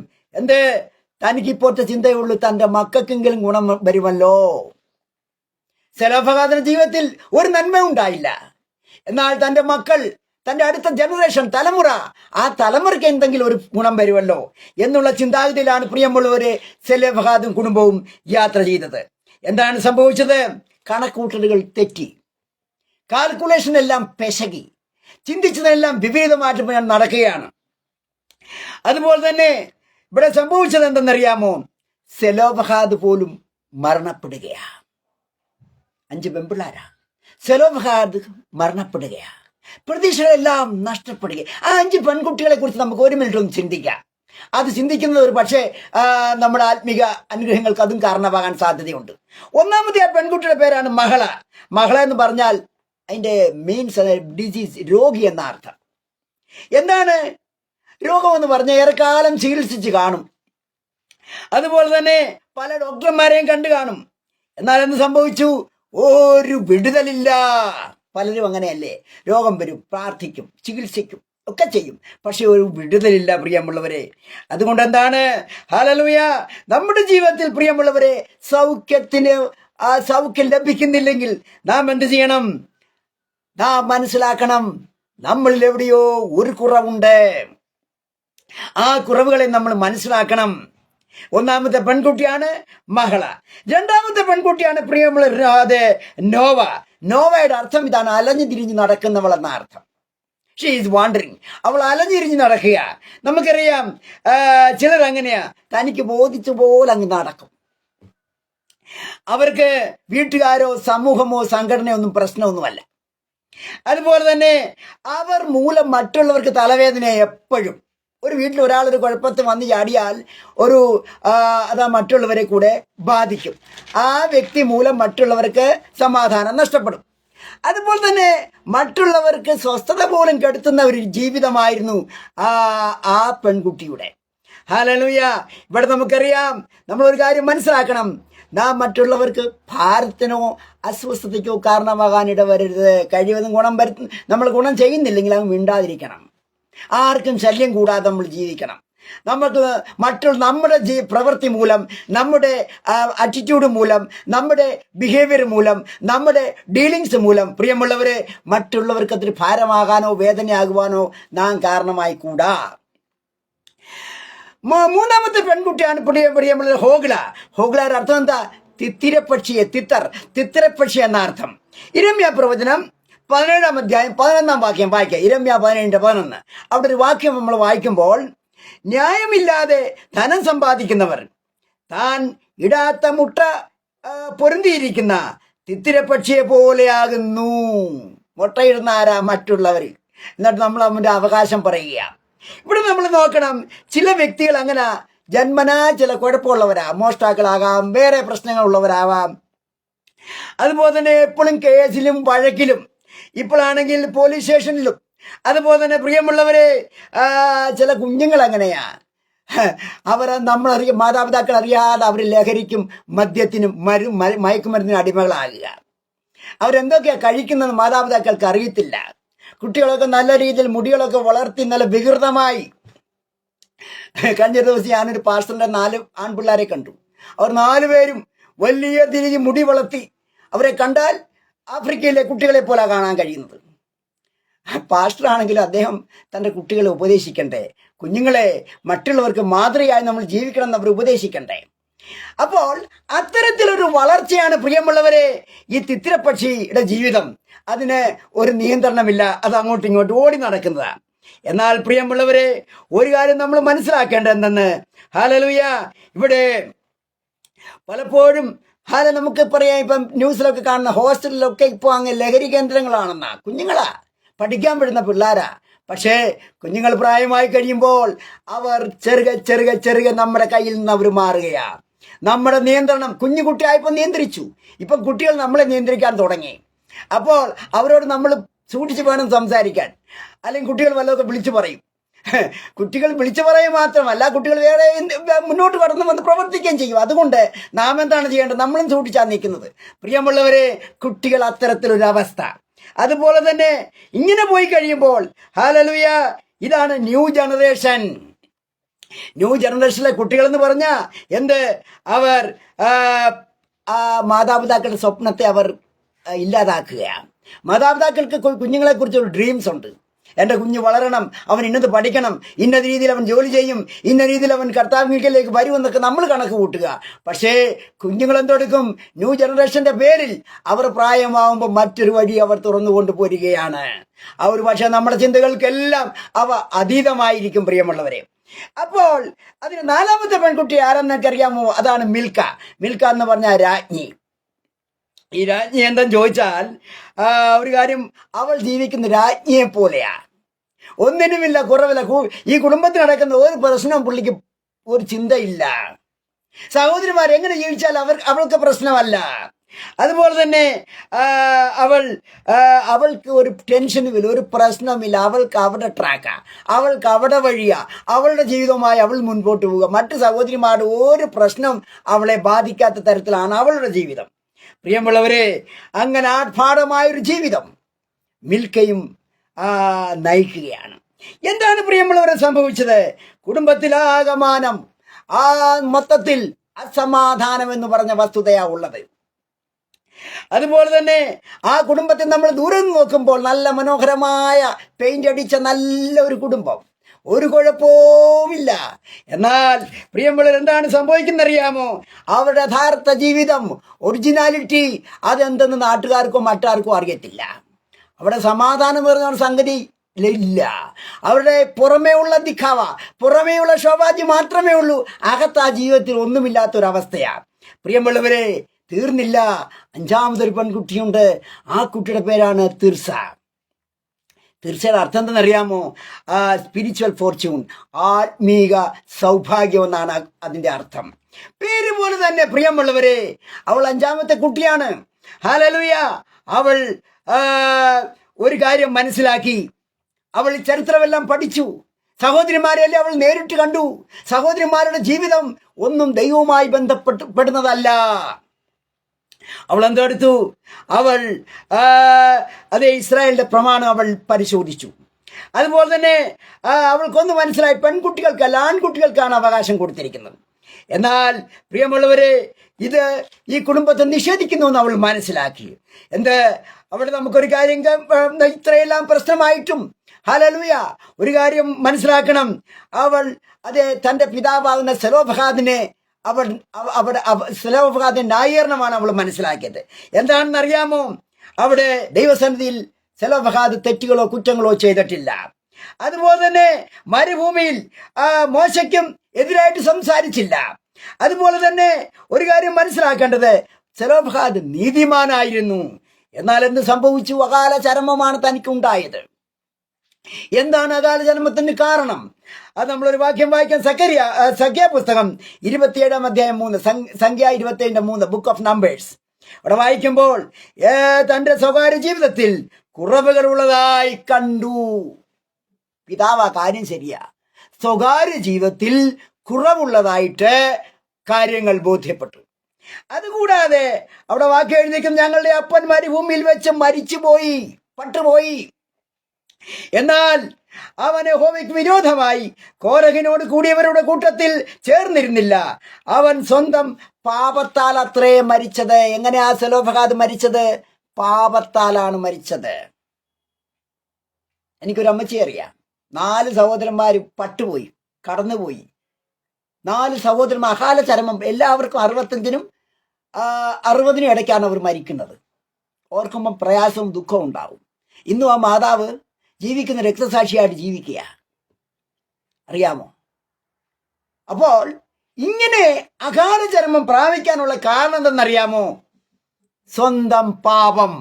തനിക്കിപ്പോഴത്തെ ചിന്തയുള്ളൂ, തൻ്റെ മക്കൾക്കെങ്കിലും ഗുണം വരുമല്ലോ. സെലോഫഹാദിന്റെ ജീവിതത്തിൽ ഒരു നന്മ ഉണ്ടായില്ല. എന്നാൽ തൻ്റെ മക്കൾ, തൻ്റെ അടുത്ത ജനറേഷൻ, തലമുറ, ആ തലമുറയ്ക്ക് എന്തെങ്കിലും ഒരു ഗുണം വരുമല്ലോ എന്നുള്ള ചിന്താഗതിയിലാണ് പ്രിയമുള്ളവരെ സെലോഫഹാദും കുടുംബവും യാത്ര ചെയ്തത്. എന്താണ് സംഭവിച്ചത്? കണക്കൂട്ടലുകൾ തെറ്റി, കാൽക്കുലേഷൻ എല്ലാം പെശകി, ചിന്തിച്ചതെല്ലാം വിപരീതമായിട്ട് നടക്കുകയാണ്. അതുപോലെ തന്നെ ഇവിടെ സംഭവിച്ചത് എന്തെന്നറിയാമോ? സെലോഫഹാദ് പോലും മരണപ്പെടുകയാ. 5 പെൺപിള്ളാരാ. സെലോഫഹാദ് മരണപ്പെടുകയാ. പ്രതീക്ഷകളെല്ലാം നഷ്ടപ്പെടുക. ആ 5 പെൺകുട്ടികളെ കുറിച്ച് നമുക്ക് 1 മിനിറ്റ് ഒന്ന് ചിന്തിക്കാം. അത് ചിന്തിക്കുന്നത് ഒരു പക്ഷേ നമ്മുടെ ആത്മീക അനുഗ്രഹങ്ങൾക്ക് അതും കാരണമാകാൻ സാധ്യതയുണ്ട്. ഒന്നാമത്തെ ആ പെൺകുട്ടിയുടെ പേരാണ് മഹള. മഹള എന്ന് പറഞ്ഞാൽ അതിൻ്റെ മീൻസ് ഡിസീസ്, രോഗി എന്ന അർത്ഥം. എന്താണ് രോഗമെന്ന് പറഞ്ഞാൽ ഏറെക്കാലം ചികിത്സിച്ച് കാണും, അതുപോലെ തന്നെ പല ഡോക്ടർമാരെയും കണ്ടു കാണും. എന്നാൽ എന്ത് സംഭവിച്ചു? ഒരു വിടുതലില്ല. പലരും അങ്ങനെയല്ലേ, രോഗം വരും, പ്രാർത്ഥിക്കും, ചികിത്സിക്കും, ഒക്കെ ചെയ്യും, പക്ഷെ ഒരു വിടുതലില്ല പ്രിയമുള്ളവരെ. അതുകൊണ്ട് എന്താണ്, ഹല്ലേലൂയ, നമ്മുടെ ജീവിതത്തിൽ പ്രിയമുള്ളവരെ സൗഖ്യം ലഭിക്കുന്നില്ലെങ്കിൽ നാം എന്ത് ചെയ്യണം? നാം മനസ്സിലാക്കണം, നമ്മളിൽ എവിടെയോ ഒരു കുറവുണ്ട്. ആ കുറവുകളെ നമ്മൾ മനസ്സിലാക്കണം. ഒന്നാമത്തെ പെൺകുട്ടിയാണ് മഹള. രണ്ടാമത്തെ പെൺകുട്ടിയാണ് പ്രിയമുള്ള നോവ. നോവയുടെ അർത്ഥം ഇതാണ്, അലഞ്ഞു തിരിഞ്ഞ് നടക്കുന്നവൾ എന്ന അർത്ഥം. She is wandering. അവൾ അലഞ്ഞിരിഞ്ഞ് നടക്കുക. നമുക്കറിയാം ചിലർ അങ്ങനെയാ, തനിക്ക് ബോധിച്ച പോലെ അങ്ങ് നടക്കും. അവർക്ക് വീട്ടുകാരോ സമൂഹമോ സംഘടനയോ ഒന്നും പ്രശ്നമൊന്നുമല്ല. അതുപോലെ തന്നെ അവർ മൂലം മറ്റുള്ളവർക്ക് തലവേദന. എപ്പോഴും ഒരു വീട്ടിൽ ഒരാളൊരു കുഴപ്പത്തിൽ വന്ന് ചാടിയാൽ അതാ മറ്റുള്ളവരെ കൂടെ ബാധിക്കും. ആ വ്യക്തി മൂലം മറ്റുള്ളവർക്ക് സമാധാനം നഷ്ടപ്പെടും. അതുപോലെ തന്നെ മറ്റുള്ളവർക്ക് സ്വസ്ഥത പോലും കെടുത്തുന്ന ഒരു ജീവിതമായിരുന്നു ആ പെൺകുട്ടിയുടെ. ഹല്ലേലൂയ. ഇവിടെ നമുക്കറിയാം, നമ്മളൊരു കാര്യം മനസ്സിലാക്കണം, നാം മറ്റുള്ളവർക്ക് ഭാരത്തിനോ അസ്വസ്ഥതയ്ക്കോ കാരണമാകാൻ ഇടവരരുത്. കഴിവതും നമ്മൾ ഗുണം ചെയ്യുന്നില്ലെങ്കിൽ അത് മിണ്ടാതിരിക്കണം. ആർക്കും ശല്യം കൂടാതെ നമ്മൾ ജീവിക്കണം. നമുക്ക് നമ്മുടെ പ്രവൃത്തി മൂലം, നമ്മുടെ ആറ്റിറ്റ്യൂഡ് മൂലം, നമ്മുടെ ബിഹേവിയർ മൂലം, നമ്മുടെ ഡീലിങ്സ് മൂലം പ്രിയമുള്ളവരെ മറ്റുള്ളവർക്ക് അതൊരു ഭാരമാകാനോ വേദനയാകുവാനോ നാം കാരണമായി കൂടാ. മൂന്നാമത്തെ പെൺകുട്ടിയാണ് പ്രിയമുള്ള ഹോഗ്ല. ഹോഗ്ലയുടെ അർത്ഥം എന്താ? തിത്തിരപ്പക്ഷിയെ, തിത്തിരപ്പക്ഷി എന്ന അർത്ഥം. ഇരമ്യാ പ്രവചനം 17-ാം അധ്യായം 11-ാം വാക്യം വായിക്കുക. ഇരമ്യാ 17:11. അവിടെ ഒരു വാക്യം നമ്മൾ വായിക്കുമ്പോൾ, ന്യായമില്ലാതെ ധനം സമ്പാദിക്കുന്നവർ താൻ ഇടാത്ത മുട്ട പൊരുന്തിയിരിക്കുന്ന തിത്തിരപ്പക്ഷിയെ പോലെയാകുന്നു. മുട്ടയിടുന്ന ആരാ? മറ്റുള്ളവർ. എന്നിട്ട് നമ്മൾ അവൻ്റെ അവകാശം പറയുക. ഇവിടെ നമ്മൾ നോക്കണം, ചില വ്യക്തികൾ അങ്ങനെ ജന്മനാ ചില കുഴപ്പമുള്ളവരാ, മോഷ്ടാക്കളാകാം, വേറെ പ്രശ്നങ്ങളുള്ളവരാവാം. അതുപോലെ തന്നെ എപ്പോഴും കേസിലും വഴക്കിലും, ഇപ്പോഴാണെങ്കിൽ പോലീസ് സ്റ്റേഷനിലും. അതുപോലെ തന്നെ പ്രിയമുള്ളവരെ ചില കുഞ്ഞുങ്ങൾ അങ്ങനെയാ. മാതാപിതാക്കൾ അറിയാതെ അവർ ലഹരിക്കും മദ്യത്തിനും മയക്കുമരുന്നിനും അടിമകളാകുക. അവരെന്തൊക്കെയാ കഴിക്കുന്നത് മാതാപിതാക്കൾക്ക് അറിയത്തില്ല. കുട്ടികളൊക്കെ നല്ല രീതിയിൽ മുടികളൊക്കെ വളർത്തി നല്ല വികൃതമായി. കഴിഞ്ഞ ദിവസം ഞാനൊരു പാസ്റ്ററിന്റെ 4 ആൺപിള്ളേരെ കണ്ടു. അവർ 4 പേരും വലിയ തിരിഞ്ഞ് മുടി വളർത്തി. അവരെ കണ്ടാൽ ആഫ്രിക്കയിലെ കുട്ടികളെ പോലെ കാണാൻ കഴിയുന്നത്. പാസ്റ്റർ ആണെങ്കിലും അദ്ദേഹം തൻ്റെ കുട്ടികളെ ഉപദേശിക്കണ്ടേ? കുഞ്ഞുങ്ങളെ മറ്റുള്ളവർക്ക് മാതൃകയായി നമ്മൾ ജീവിക്കണം എന്ന് അവർ ഉപദേശിക്കണ്ടേ? അപ്പോൾ അത്തരത്തിലൊരു വളർച്ചയാണ് പ്രിയമുള്ളവരെ ഈ തിത്തിരപ്പക്ഷിയുടെ ജീവിതം. അതിന് ഒരു നിയന്ത്രണമില്ല, അത് അങ്ങോട്ടും ഇങ്ങോട്ടും ഓടി നടക്കുന്നതാണ്. എന്നാൽ പ്രിയമുള്ളവരെ ഒരു കാര്യം നമ്മൾ മനസ്സിലാക്കേണ്ടത് എന്തെന്ന്, ഹല്ലേലൂയ, ഇവിടെ പലപ്പോഴും നമുക്ക് പറയാം, ഇപ്പം ന്യൂസിലൊക്കെ കാണുന്ന ഹോസ്റ്റലിലൊക്കെ ഇപ്പോൾ അങ്ങ് ലഹരി കേന്ദ്രങ്ങളാണെന്നാ. കുഞ്ഞുങ്ങളാ, പഠിക്കാൻ വിടുന്ന പിള്ളേരാ. പക്ഷേ കുഞ്ഞുങ്ങൾ പ്രായമായി കഴിയുമ്പോൾ അവർ ചെറുകെ നമ്മുടെ കയ്യിൽ നിന്ന് അവർ മാറുകയാ. നമ്മുടെ നിയന്ത്രണം, കുഞ്ഞുകുട്ടിയായപ്പോൾ നിയന്ത്രിച്ചു, ഇപ്പം കുട്ടികൾ നമ്മളെ നിയന്ത്രിക്കാൻ തുടങ്ങി. അപ്പോൾ അവരോട് നമ്മൾ സൂക്ഷിച്ച് വേണം സംസാരിക്കാൻ. അല്ലെങ്കിൽ കുട്ടികൾ വല്ലതൊക്കെ വിളിച്ചു പറയും. കുട്ടികൾ വിളിച്ചു പറയുക മാത്രമല്ല, കുട്ടികൾ വേറെ മുന്നോട്ട് കടന്നു വന്ന് പ്രവർത്തിക്കുകയും ചെയ്യും. അതുകൊണ്ട് നാം എന്താണ് ചെയ്യേണ്ടത്? നമ്മളും സൂക്ഷിച്ചാണ് നിൽക്കുന്നത്. പ്രിയമുള്ളവരെ, കുട്ടികൾ അത്തരത്തിലൊരു അവസ്ഥ. അതുപോലെ തന്നെ ഇങ്ങനെ പോയി കഴിയുമ്പോൾ, ഹല്ലേലൂയ, ഇതാണ് ന്യൂ ജനറേഷൻ. ന്യൂ ജനറേഷനിലെ കുട്ടികൾ എന്ന് പറഞ്ഞാൽ അവർ മാതാപിതാക്കളുടെ സ്വപ്നത്തെ അവർ ഇല്ലാതാക്കുകയാണ്. മാതാപിതാക്കൾക്ക് കുഞ്ഞുങ്ങളെ കുറിച്ചൊരു ഡ്രീംസ് ഉണ്ട്. എൻ്റെ കുഞ്ഞ് വളരണം, അവൻ ഇന്നത് പഠിക്കണം, ഇന്ന രീതിയിൽ അവൻ ജോലി ചെയ്യും, ഇന്ന രീതിയിൽ അവൻ കർത്താവിലേക്ക് വരുമെന്നൊക്കെ നമ്മൾ കണക്ക് കൂട്ടുക. പക്ഷേ കുഞ്ഞുങ്ങൾ എന്തെടുക്കും? ന്യൂ ജനറേഷന്റെ പേരിൽ അവർ പ്രായമാവുമ്പോൾ മറ്റൊരു വഴി അവർ തുറന്നുകൊണ്ട് പോരുകയാണ്. ആ ഒരു പക്ഷേ നമ്മുടെ ചിന്തകൾക്കെല്ലാം അവ അതീതമായിരിക്കും പ്രിയമുള്ളവരെ. അപ്പോൾ അതിന് നാലാമത്തെ പെൺകുട്ടി ആരെന്നൊക്കെ അറിയാമോ? അതാണ് മിൽക്ക. മിൽക്ക എന്ന് പറഞ്ഞ രാജ്ഞി. ഈ രാജ്ഞി എന്തെന്ന് ചോദിച്ചാൽ ഒരു കാര്യം, അവൾ ജീവിക്കുന്ന രാജ്ഞിയെ പോലെയാ. ഒന്നിനുമില്ല കുറവില്ല. ഈ കുടുംബത്തിൽ നടക്കുന്ന ഒരു പ്രശ്നവും പുള്ളിക്ക് ഒരു ചിന്തയില്ല. സഹോദരിമാർ എങ്ങനെ ജീവിച്ചാൽ അവൾക്ക് പ്രശ്നമല്ല. അതുപോലെ തന്നെ അവൾക്ക് ഒരു ടെൻഷനുമില്ല, ഒരു പ്രശ്നമില്ല. അവൾക്ക് അവരുടെ ട്രാക്കാ, അവൾക്ക് അവരുടെ വഴിയാ, അവളുടെ ജീവിതവുമായി അവൾ മുൻപോട്ട് പോവുക. മറ്റു സഹോദരിമാരുടെ ഒരു പ്രശ്നം അവളെ ബാധിക്കാത്ത തരത്തിലാണ് അവളുടെ ജീവിതം. പ്രിയമുള്ളവരെ, അങ്ങനെ ആർഭാടമായൊരു ജീവിതം മിൽക്കയും നയിക്കുകയാണ്. എന്താണ് പ്രിയമുള്ളവരെ സംഭവിച്ചത്? കുടുംബത്തിലാകമാനം മൊത്തത്തിൽ അസമാധാനം എന്ന് പറഞ്ഞ വസ്തുതയാ ഉള്ളത്. അതുപോലെ തന്നെ ആ കുടുംബത്തിൽ നമ്മൾ ദൂരെ നോക്കുമ്പോൾ നല്ല മനോഹരമായ പെയിന്റ് അടിച്ച നല്ല ഒരു കുടുംബം, ഒരു കുഴപ്പവുമില്ല. എന്നാൽ പ്രിയമുള്ളവർ, എന്താണ് സംഭവിക്കുന്നറിയാമോ? അവരുടെ യഥാർത്ഥ ജീവിതം, ഒറിജിനാലിറ്റി അതെന്തെന്ന് നാട്ടുകാർക്കോ മറ്റാർക്കോ അറിയത്തില്ല. അവിടെ സമാധാനം വരുന്ന സംഗതി ഇല്ല. അവരുടെ പുറമേ ഉള്ള ദിഖാവ, പുറമേ ഉള്ള ശോഭാജി മാത്രമേ ഉള്ളൂ. അകത്ത് ആ ജീവിതത്തിൽ ഒന്നുമില്ലാത്തൊരവസ്ഥയാണ്. പ്രിയമുള്ളവരെ, തീർന്നില്ല. അഞ്ചാമതൊരു പെൺകുട്ടിയുണ്ട്. ആ കുട്ടിയുടെ പേരാണ് തിർസ. തീർച്ചയായും അർത്ഥം എന്തെന്നറിയാമോ? സ്പിരിച്വൽ ഫോർച്യൂൺ, ആത്മീക സൗഭാഗ്യം എന്നാണ് അതിൻ്റെ അർത്ഥം. പേര് പോലെ തന്നെ പ്രിയമുള്ളവരെ, അവൾ അഞ്ചാമത്തെ കുട്ടിയാണ്. ഹല്ലേലൂയ. അവൾ ഒരു കാര്യം മനസ്സിലാക്കി. അവൾ ചരിത്രമെല്ലാം പഠിച്ചു. സഹോദരിമാരെല്ലാം അവൾ നേരിട്ട് കണ്ടു. സഹോദരിമാരുടെ ജീവിതം ഒന്നും ദൈവവുമായി ബന്ധപ്പെടുന്നതല്ല. അവൾ എന്തെടുത്തു? അവൾ ഇസ്രായേലിന്റെ പ്രമാണം അവൾ പരിശോധിച്ചു. അതുപോലെ തന്നെ അവൾക്കൊന്ന് മനസ്സിലായി, പെൺകുട്ടികൾക്കല്ല ആൺകുട്ടികൾക്കാണ് അവകാശം കൊടുത്തിരിക്കുന്നത്. എന്നാൽ പ്രിയമുള്ളവരെ, ഇത് ഈ കുടുംബത്തെ നിഷേധിക്കുന്നു എന്ന് അവൾ മനസ്സിലാക്കി. അവിടെ നമുക്കൊരു കാര്യം, ഇത്രയെല്ലാം പ്രശ്നമായിട്ടും ഹല്ലേലൂയ, ഒരു കാര്യം മനസ്സിലാക്കണം. അവൾ തൻ്റെ പിതാവാകുന്ന സെലോഫഹാദിനെ സെലോഫഹാദിന്റെ ന്യായീകരണമാണ് അവൾ മനസ്സിലാക്കിയത്. എന്താണെന്ന് അറിയാമോ? അവിടെ ദൈവസന്നിധിയിൽ സെലോഫഹാദ് തെറ്റുകളോ കുറ്റങ്ങളോ ചെയ്തിട്ടില്ല. അതുപോലെ തന്നെ മരുഭൂമിയിൽ മോശയ്ക്കും എതിരായിട്ട് സംസാരിച്ചില്ല. അതുപോലെ തന്നെ ഒരു കാര്യം മനസ്സിലാക്കേണ്ടത്, സെലോഫഹാദ് നീതിമാനായിരുന്നു. എന്നാൽ എന്ത് സംഭവിച്ചു? അകാല ചരമമാണ് തനിക്കുണ്ടായത്. എന്താണ് അകാല ജന്മത്തിന് കാരണം? അത് നമ്മളൊരു വാക്യം വായിക്കാം. സംഖ്യാ പുസ്തകം 27 അധ്യായം 3, സംഖ്യ 27:3, ബുക്ക് ഓഫ് നമ്പേഴ്സ്. അവിടെ വായിക്കുമ്പോൾ തന്റെ സ്വകാര്യ ജീവിതത്തിൽ കുറവുകൾ ഉള്ളതായി കണ്ടു. പിതാവ് കാര്യം ശരിയാ, സ്വകാര്യ ജീവിതത്തിൽ കുറവുള്ളതായിട്ട് കാര്യങ്ങൾ ബോധ്യപ്പെട്ടു. അതുകൂടാതെ അവിടെ വാക്യം എഴുതിക്കും, ഞങ്ങളുടെ അപ്പൻ മരുഭൂമിയിൽ വെച്ച് മരിച്ചുപോയി, പട്ടുപോയി. എന്നാൽ അവൻ യഹോവയ്ക്ക് വിരോധമായി കോരഹിനോട് കൂടിയവരുടെ കൂട്ടത്തിൽ ചേർന്നിരുന്നില്ല. അവൻ സ്വന്തം പാപത്താൽ അത്രേ മരിച്ചത്. എങ്ങനെയാ സെലോഫഹാദ് മരിച്ചത്? പാപത്താലാണ് മരിച്ചത്. എനിക്കൊരു അമ്മച്ചി അറിയാം. 4 സഹോദരന്മാർ പട്ടുപോയി, കടന്നുപോയി. 4 സഹോദരന്മാർ അകാല ചരമം. എല്ലാവർക്കും 65-നും 60-നും ഇടയ്ക്കാണ് അവർ മരിക്കുന്നത്. ഓർക്കുമ്പം പ്രയാസവും ദുഃഖവും ഉണ്ടാവും. ഇന്നും ആ മാതാവ് ജീവിക്കുന്ന രക്തസാക്ഷിയായിട്ട് ജീവിക്കുക, അറിയാമോ? അപ്പോൾ ഇങ്ങനെ അകാല ചരമം പ്രാപിക്കാനുള്ള കാരണം എന്തെന്നറിയാമോ? സ്വന്തം പാപം.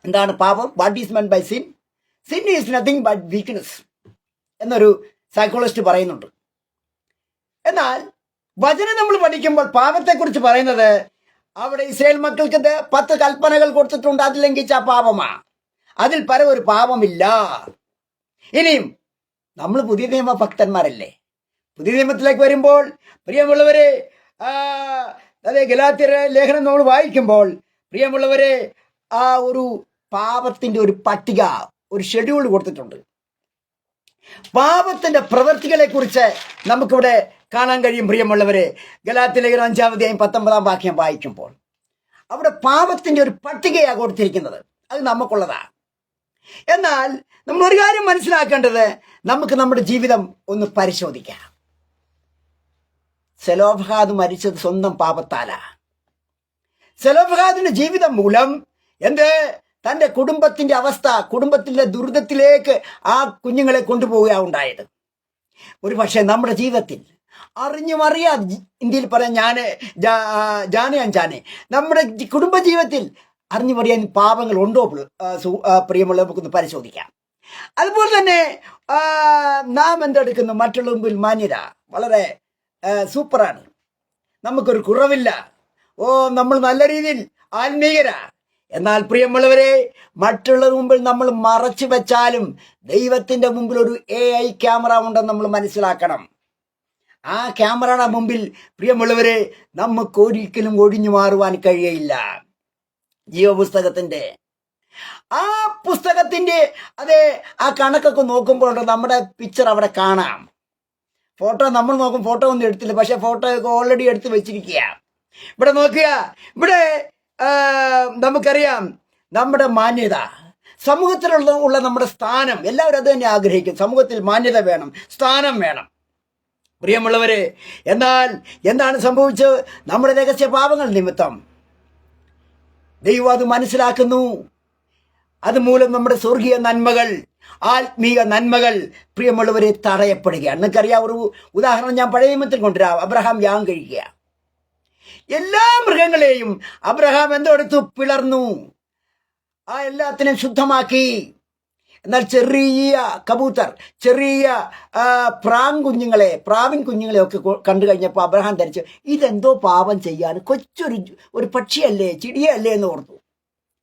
എന്താണ് പാപം? What is meant by sin? Sin is nothing but weakness എന്നൊരു സൈക്കോളജിസ്റ്റ് പറയുന്നുണ്ട്. എന്നാൽ വചനം നമ്മൾ പഠിക്കുമ്പോൾ പാപത്തെക്കുറിച്ച് പറയുന്നത്, അവിടെ ഇസ്രായേൽ മക്കൾക്ക് 10 കൽപ്പനകൾ കൊടുത്തിട്ടുണ്ട്. അത് ലംഘിച്ച പാപമാ. അതിൽ പരം ഒരു പാപമില്ല. ഇനിയും നമ്മൾ പുതിയ നിയമ ഭക്തന്മാരല്ലേ? പുതിയ നിയമത്തിലേക്ക് വരുമ്പോൾ പ്രിയമുള്ളവരെ, ഗലാത്യർ ലേഖനം നമ്മൾ വായിക്കുമ്പോൾ പ്രിയമുള്ളവരെ, ആ ഒരു പാപത്തിന്റെ ഒരു പട്ടിക, ഒരു ഷെഡ്യൂൾ കൊടുത്തിട്ടുണ്ട്. പാപത്തിന്റെ പ്രവൃത്തികളെ കുറിച്ച് നമുക്കിവിടെ കാണാൻ കഴിയും. പ്രിയമുള്ളവരെ, ഗലാത്യർ ലേഖനം 5-ാം അധ്യായം 19-ാം വാക്യം വായിക്കുമ്പോൾ അവിടെ പാപത്തിന്റെ ഒരു പട്ടികയാണ് കൊടുത്തിരിക്കുന്നത്. അത് നമുക്കുള്ളതാ. എന്നാൽ നമ്മൾ ഒരു കാര്യം മനസ്സിലാക്കേണ്ടത്, നമുക്ക് നമ്മുടെ ജീവിതം ഒന്ന് പരിശോധിക്കാം. സെലോഫഹാദ് മരിച്ചത് സ്വന്തം പാപത്താലാ. സെലോഫഹാദിന്റെ ജീവിതം മൂലം തന്റെ കുടുംബത്തിന്റെ അവസ്ഥ, കുടുംബത്തിന്റെ ദുരിതത്തിലേക്ക് ആ കുഞ്ഞുങ്ങളെ കൊണ്ടുപോവുക ഉണ്ടായത്. ഒരു പക്ഷേ നമ്മുടെ ജീവിതത്തിൽ അറിഞ്ഞും അറിയാതെ, ഇന്ത്യയിൽ പറയാൻ ജാനെ നമ്മുടെ കുടുംബ ജീവിതത്തിൽ അറിഞ്ഞു പറയാൻ പാപങ്ങൾ ഉണ്ടോ പ്രിയമുള്ള നമുക്കൊന്ന് പരിശോധിക്കാം. അതുപോലെ തന്നെ നാം എന്തെടുക്കുന്നു, മറ്റുള്ള മുമ്പിൽ മാന്യത വളരെ സൂപ്പറാണ്, നമുക്കൊരു കുറവില്ല, നമ്മൾ നല്ല രീതിയിൽ ആത്മീയരാ. എന്നാൽ പ്രിയമുള്ളവരെ, മറ്റുള്ളവർ മുമ്പിൽ നമ്മൾ മറച്ചു വെച്ചാലും ദൈവത്തിന്റെ മുമ്പിൽ ഒരു AI ക്യാമറ ഉണ്ടെന്ന് നമ്മൾ മനസ്സിലാക്കണം. ആ ക്യാമറയുടെ മുമ്പിൽ പ്രിയമുള്ളവരെ നമുക്ക് ഒരിക്കലും ഒഴിഞ്ഞു മാറുവാൻ കഴിയയില്ല. ജീവപുസ്തകത്തിന്റെ ആ പുസ്തകത്തിന്റെ ആ കണക്കൊക്കെ നോക്കുമ്പോൾ നമ്മുടെ പിക്ചർ അവിടെ കാണാം. ഫോട്ടോ നമ്മൾ നോക്കും, ഫോട്ടോ ഒന്നും എടുത്തില്ല, പക്ഷെ ഫോട്ടോ ഒക്കെ ഓൾറെഡി എടുത്ത് വെച്ചിരിക്കുക. ഇവിടെ നോക്കുക, ഇവിടെ നമുക്കറിയാം നമ്മുടെ മാന്യത, സമൂഹത്തിലുള്ള നമ്മുടെ സ്ഥാനം, എല്ലാവരും അത് തന്നെ ആഗ്രഹിക്കും. സമൂഹത്തിൽ മാന്യത വേണം, സ്ഥാനം വേണം പ്രിയമുള്ളവരെ. എന്നാൽ എന്താണ് സംഭവിച്ചത്? നമ്മുടെ രഹസ്യ പാപങ്ങൾ നിമിത്തം ദൈവം അത് മനസ്സിലാക്കുന്നു. അതുമൂലം നമ്മുടെ സ്വർഗീയ നന്മകൾ, ആത്മീയ നന്മകൾ പ്രിയമുള്ളവരെ തടയപ്പെടുകയാണ്. നിങ്ങൾക്കറിയാം, ഒരു ഉദാഹരണം ഞാൻ പഴയ നിയമത്തിൽ കൊണ്ടുവരാം. അബ്രഹാം യാഗം കഴിക്കുക. എല്ലാ മൃഗങ്ങളെയും അബ്രഹാം എന്തെടുത്തു? പിളർന്നു, ആ എല്ലാത്തിനെയും ശുദ്ധമാക്കി. എന്നാൽ ചെറിയ കബൂത്തർ, ചെറിയ പ്രാവിൻ കുഞ്ഞുങ്ങളെ ഒക്കെ കണ്ടു കഴിഞ്ഞപ്പോൾ അബ്രഹാം ധരിച്ചു, ഇതെന്തോ പാപം ചെയ്യാൻ, ഒരു പക്ഷിയല്ലേ, ചിടിയല്ലേ എന്ന് ഓർത്തു.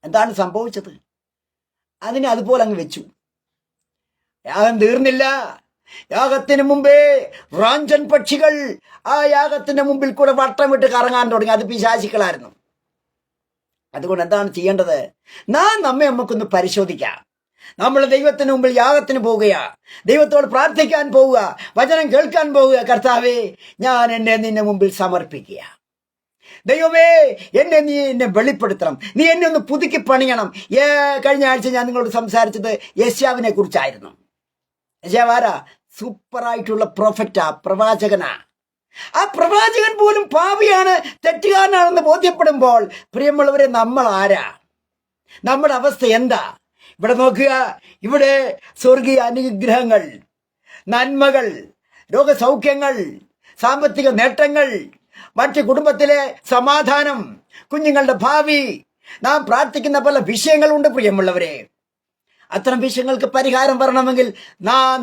എന്താണ് സംഭവിച്ചത്? അതിനെ അതുപോലെ അങ്ങ് വെച്ചു. യാഗം തീർന്നില്ല. യാഗത്തിന് മുമ്പേ റാഞ്ചൻ പക്ഷികൾ ആ യാഗത്തിന്റെ മുമ്പിൽ കൂടെ വട്ടമിട്ട് കറങ്ങാൻ തുടങ്ങി. അത് പിശാചുക്കളായിരുന്നു. അതുകൊണ്ട് എന്താണ് ചെയ്യേണ്ടത്? നമുക്കൊന്ന് പരിശോധിക്കാം. നമ്മൾ ദൈവത്തിന് മുമ്പിൽ യാഗത്തിന് പോവുകയാ, ദൈവത്തോട് പ്രാർത്ഥിക്കാൻ പോവുക, വചനം കേൾക്കാൻ പോവുക. കർത്താവേ, ഞാൻ നിന്റെ മുമ്പിൽ സമർപ്പിക്കുക. ദൈവമേ, എന്നെ വെളിപ്പെടുത്തണം, നീ എന്നെ ഒന്ന് പുതുക്കി പണിയണം. കഴിഞ്ഞ ആഴ്ച ഞാൻ നിങ്ങളോട് സംസാരിച്ചത് യെശയ്യാവിനെ കുറിച്ചായിരുന്നു. യെശയ്യാവ് ആരാ? സൂപ്പറായിട്ടുള്ള പ്രൊഫറ്റാ, പ്രവാചകനാ. ആ പ്രവാചകൻ പോലും പാപിയാണ്, തെറ്റുകാരനാണെന്ന് ബോധ്യപ്പെടുമ്പോൾ പ്രിയമുള്ളവരെ, നമ്മൾ ആരാ? നമ്മുടെ അവസ്ഥ എന്താ? ഇവിടെ നോക്കുക, ഇവിടെ സ്വർഗീയ അനുഗ്രഹങ്ങൾ, നന്മകൾ, രോഗസൗഖ്യങ്ങൾ, സാമ്പത്തിക നേട്ടങ്ങൾ, മറ്റ് കുടുംബത്തിലെ സമാധാനം, കുഞ്ഞുങ്ങളുടെ ഭാവി, നാം പ്രാർത്ഥിക്കുന്ന പല വിഷയങ്ങളുണ്ട് പ്രിയമുള്ളവരെ. അത്തരം വിഷയങ്ങൾക്ക് പരിഹാരം വരണമെങ്കിൽ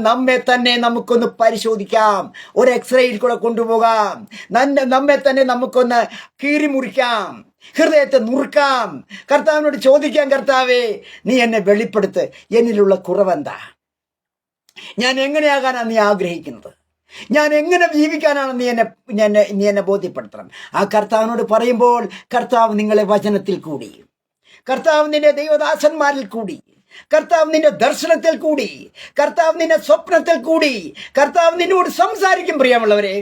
നമ്മെ തന്നെ നമുക്കൊന്ന് പരിശോധിക്കാം, ഒരു എക്സ്റേയിൽ കൂടെ കൊണ്ടുപോകാം, നമ്മെ തന്നെ നമുക്കൊന്ന് കീറിമുറിക്കാം, ഹൃദയത്തെ നുറുക്കാം, കർത്താവിനോട് ചോദിക്കാം, കർത്താവേ, നീ എന്നെ വെളിപ്പെടുത്ത്, എന്നിലുള്ള കുറവെന്താ, ഞാൻ എങ്ങനെയാകാനാണ് നീ ആഗ്രഹിക്കുന്നത്, ഞാൻ എങ്ങനെ ജീവിക്കാനാണ് നീ എന്നെ ബോധ്യപ്പെടുത്തണം. ആ കർത്താവിനോട് പറയുമ്പോൾ കർത്താവ് നിങ്ങളെ വചനത്തിൽ കൂടി, കർത്താവ് നിന്റെ ദൈവദാസന്മാരിൽ കൂടി, കർത്താവ് നിന്റെ ദർശനത്തിൽ കൂടി, കർത്താവ് നിന്റെ സ്വപ്നത്തിൽ കൂടി കർത്താവ് നിന്നോട് സംസാരിക്കും. പ്രിയമുള്ളവരെ,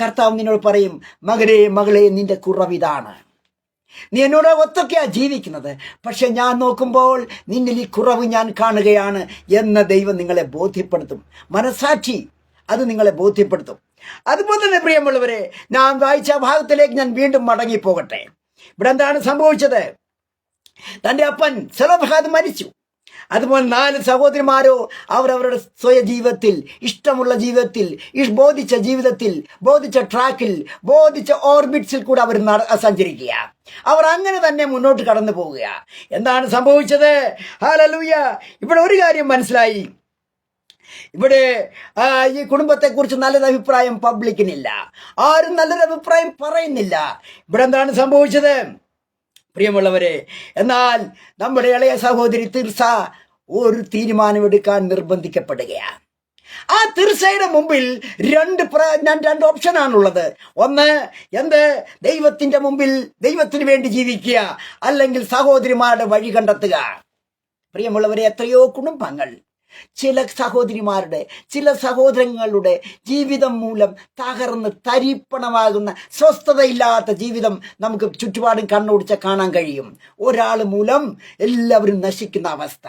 കർത്താവ് നിന്നോട് പറയും, മകളെ, നിന്റെ കുറവിതാണ്, നീ എന്നോട് ഒത്തൊക്കെയാ ജീവിക്കുന്നത്, പക്ഷെ ഞാൻ നോക്കുമ്പോൾ നിന്നിൽ ഈ കുറവ് ഞാൻ കാണുകയാണ് എന്ന് ദൈവം നിങ്ങളെ ബോധ്യപ്പെടുത്തും. മനസാക്ഷി അത് നിങ്ങളെ ബോധ്യപ്പെടുത്തും. അതുപോലെ തന്നെ പ്രിയമുള്ളവരെ, ഞാൻ വായിച്ച ഭാഗത്തിലേക്ക് ഞാൻ വീണ്ടും മടങ്ങിപ്പോകട്ടെ. ഇവിടെ എന്താണ് സംഭവിച്ചത്? തൻ്റെ അപ്പൻ സെലോഫഹാദ് മരിച്ചു. അതുപോലെ 4 സഹോദരിമാരോ അവരവരുടെ സ്വയ ജീവിതത്തിൽ, ഇഷ്ടമുള്ള ജീവിതത്തിൽ, ബോധിച്ച ജീവിതത്തിൽ, ബോധിച്ച ട്രാക്കിൽ, ബോധിച്ച ഓർബിറ്റ്സിൽ കൂടെ അവർ സഞ്ചരിക്കുക. അവർ അങ്ങനെ തന്നെ മുന്നോട്ട് കടന്നു പോവുക. എന്താണ് സംഭവിച്ചത്? ഹല്ലേലൂയ! ഇവിടെ ഒരു കാര്യം മനസ്സിലായി. ഇവിടെ ഈ കുടുംബത്തെക്കുറിച്ച് നല്ലൊരു അഭിപ്രായം പബ്ലിക്കിനില്ല, ആരും നല്ലൊരു അഭിപ്രായം പറയുന്നില്ല. ഇവിടെ എന്താണ് സംഭവിച്ചത് പ്രിയമുള്ളവരെ? എന്നാൽ നമ്മുടെ ഇളയ സഹോദരി തിർസ ഒരു തീരുമാനമെടുക്കാൻ നിർബന്ധിക്കപ്പെടുകയാണ്. ആ തിർസയുടെ മുമ്പിൽ രണ്ട് ഓപ്ഷനാണുള്ളത്. ഒന്ന്, ദൈവത്തിന്റെ മുമ്പിൽ ദൈവത്തിന് വേണ്ടി ജീവിക്കുക, അല്ലെങ്കിൽ സഹോദരിമാരുടെ വഴി കണ്ടെത്തുക. പ്രിയമുള്ളവരെ, എത്രയോ കുടുംബങ്ങൾ ചില സഹോദരിമാരുടെ, ചില സഹോദരങ്ങളുടെ ജീവിതം മൂലം തകർന്ന് തരിപ്പണമാകുന്ന, സ്വസ്ഥതയില്ലാത്ത ജീവിതം നമുക്ക് ചുറ്റുപാടും കണ്ണോടിച്ച കാണാൻ കഴിയും. ഒരാൾ മൂലം എല്ലാവരും നശിക്കുന്ന അവസ്ഥ.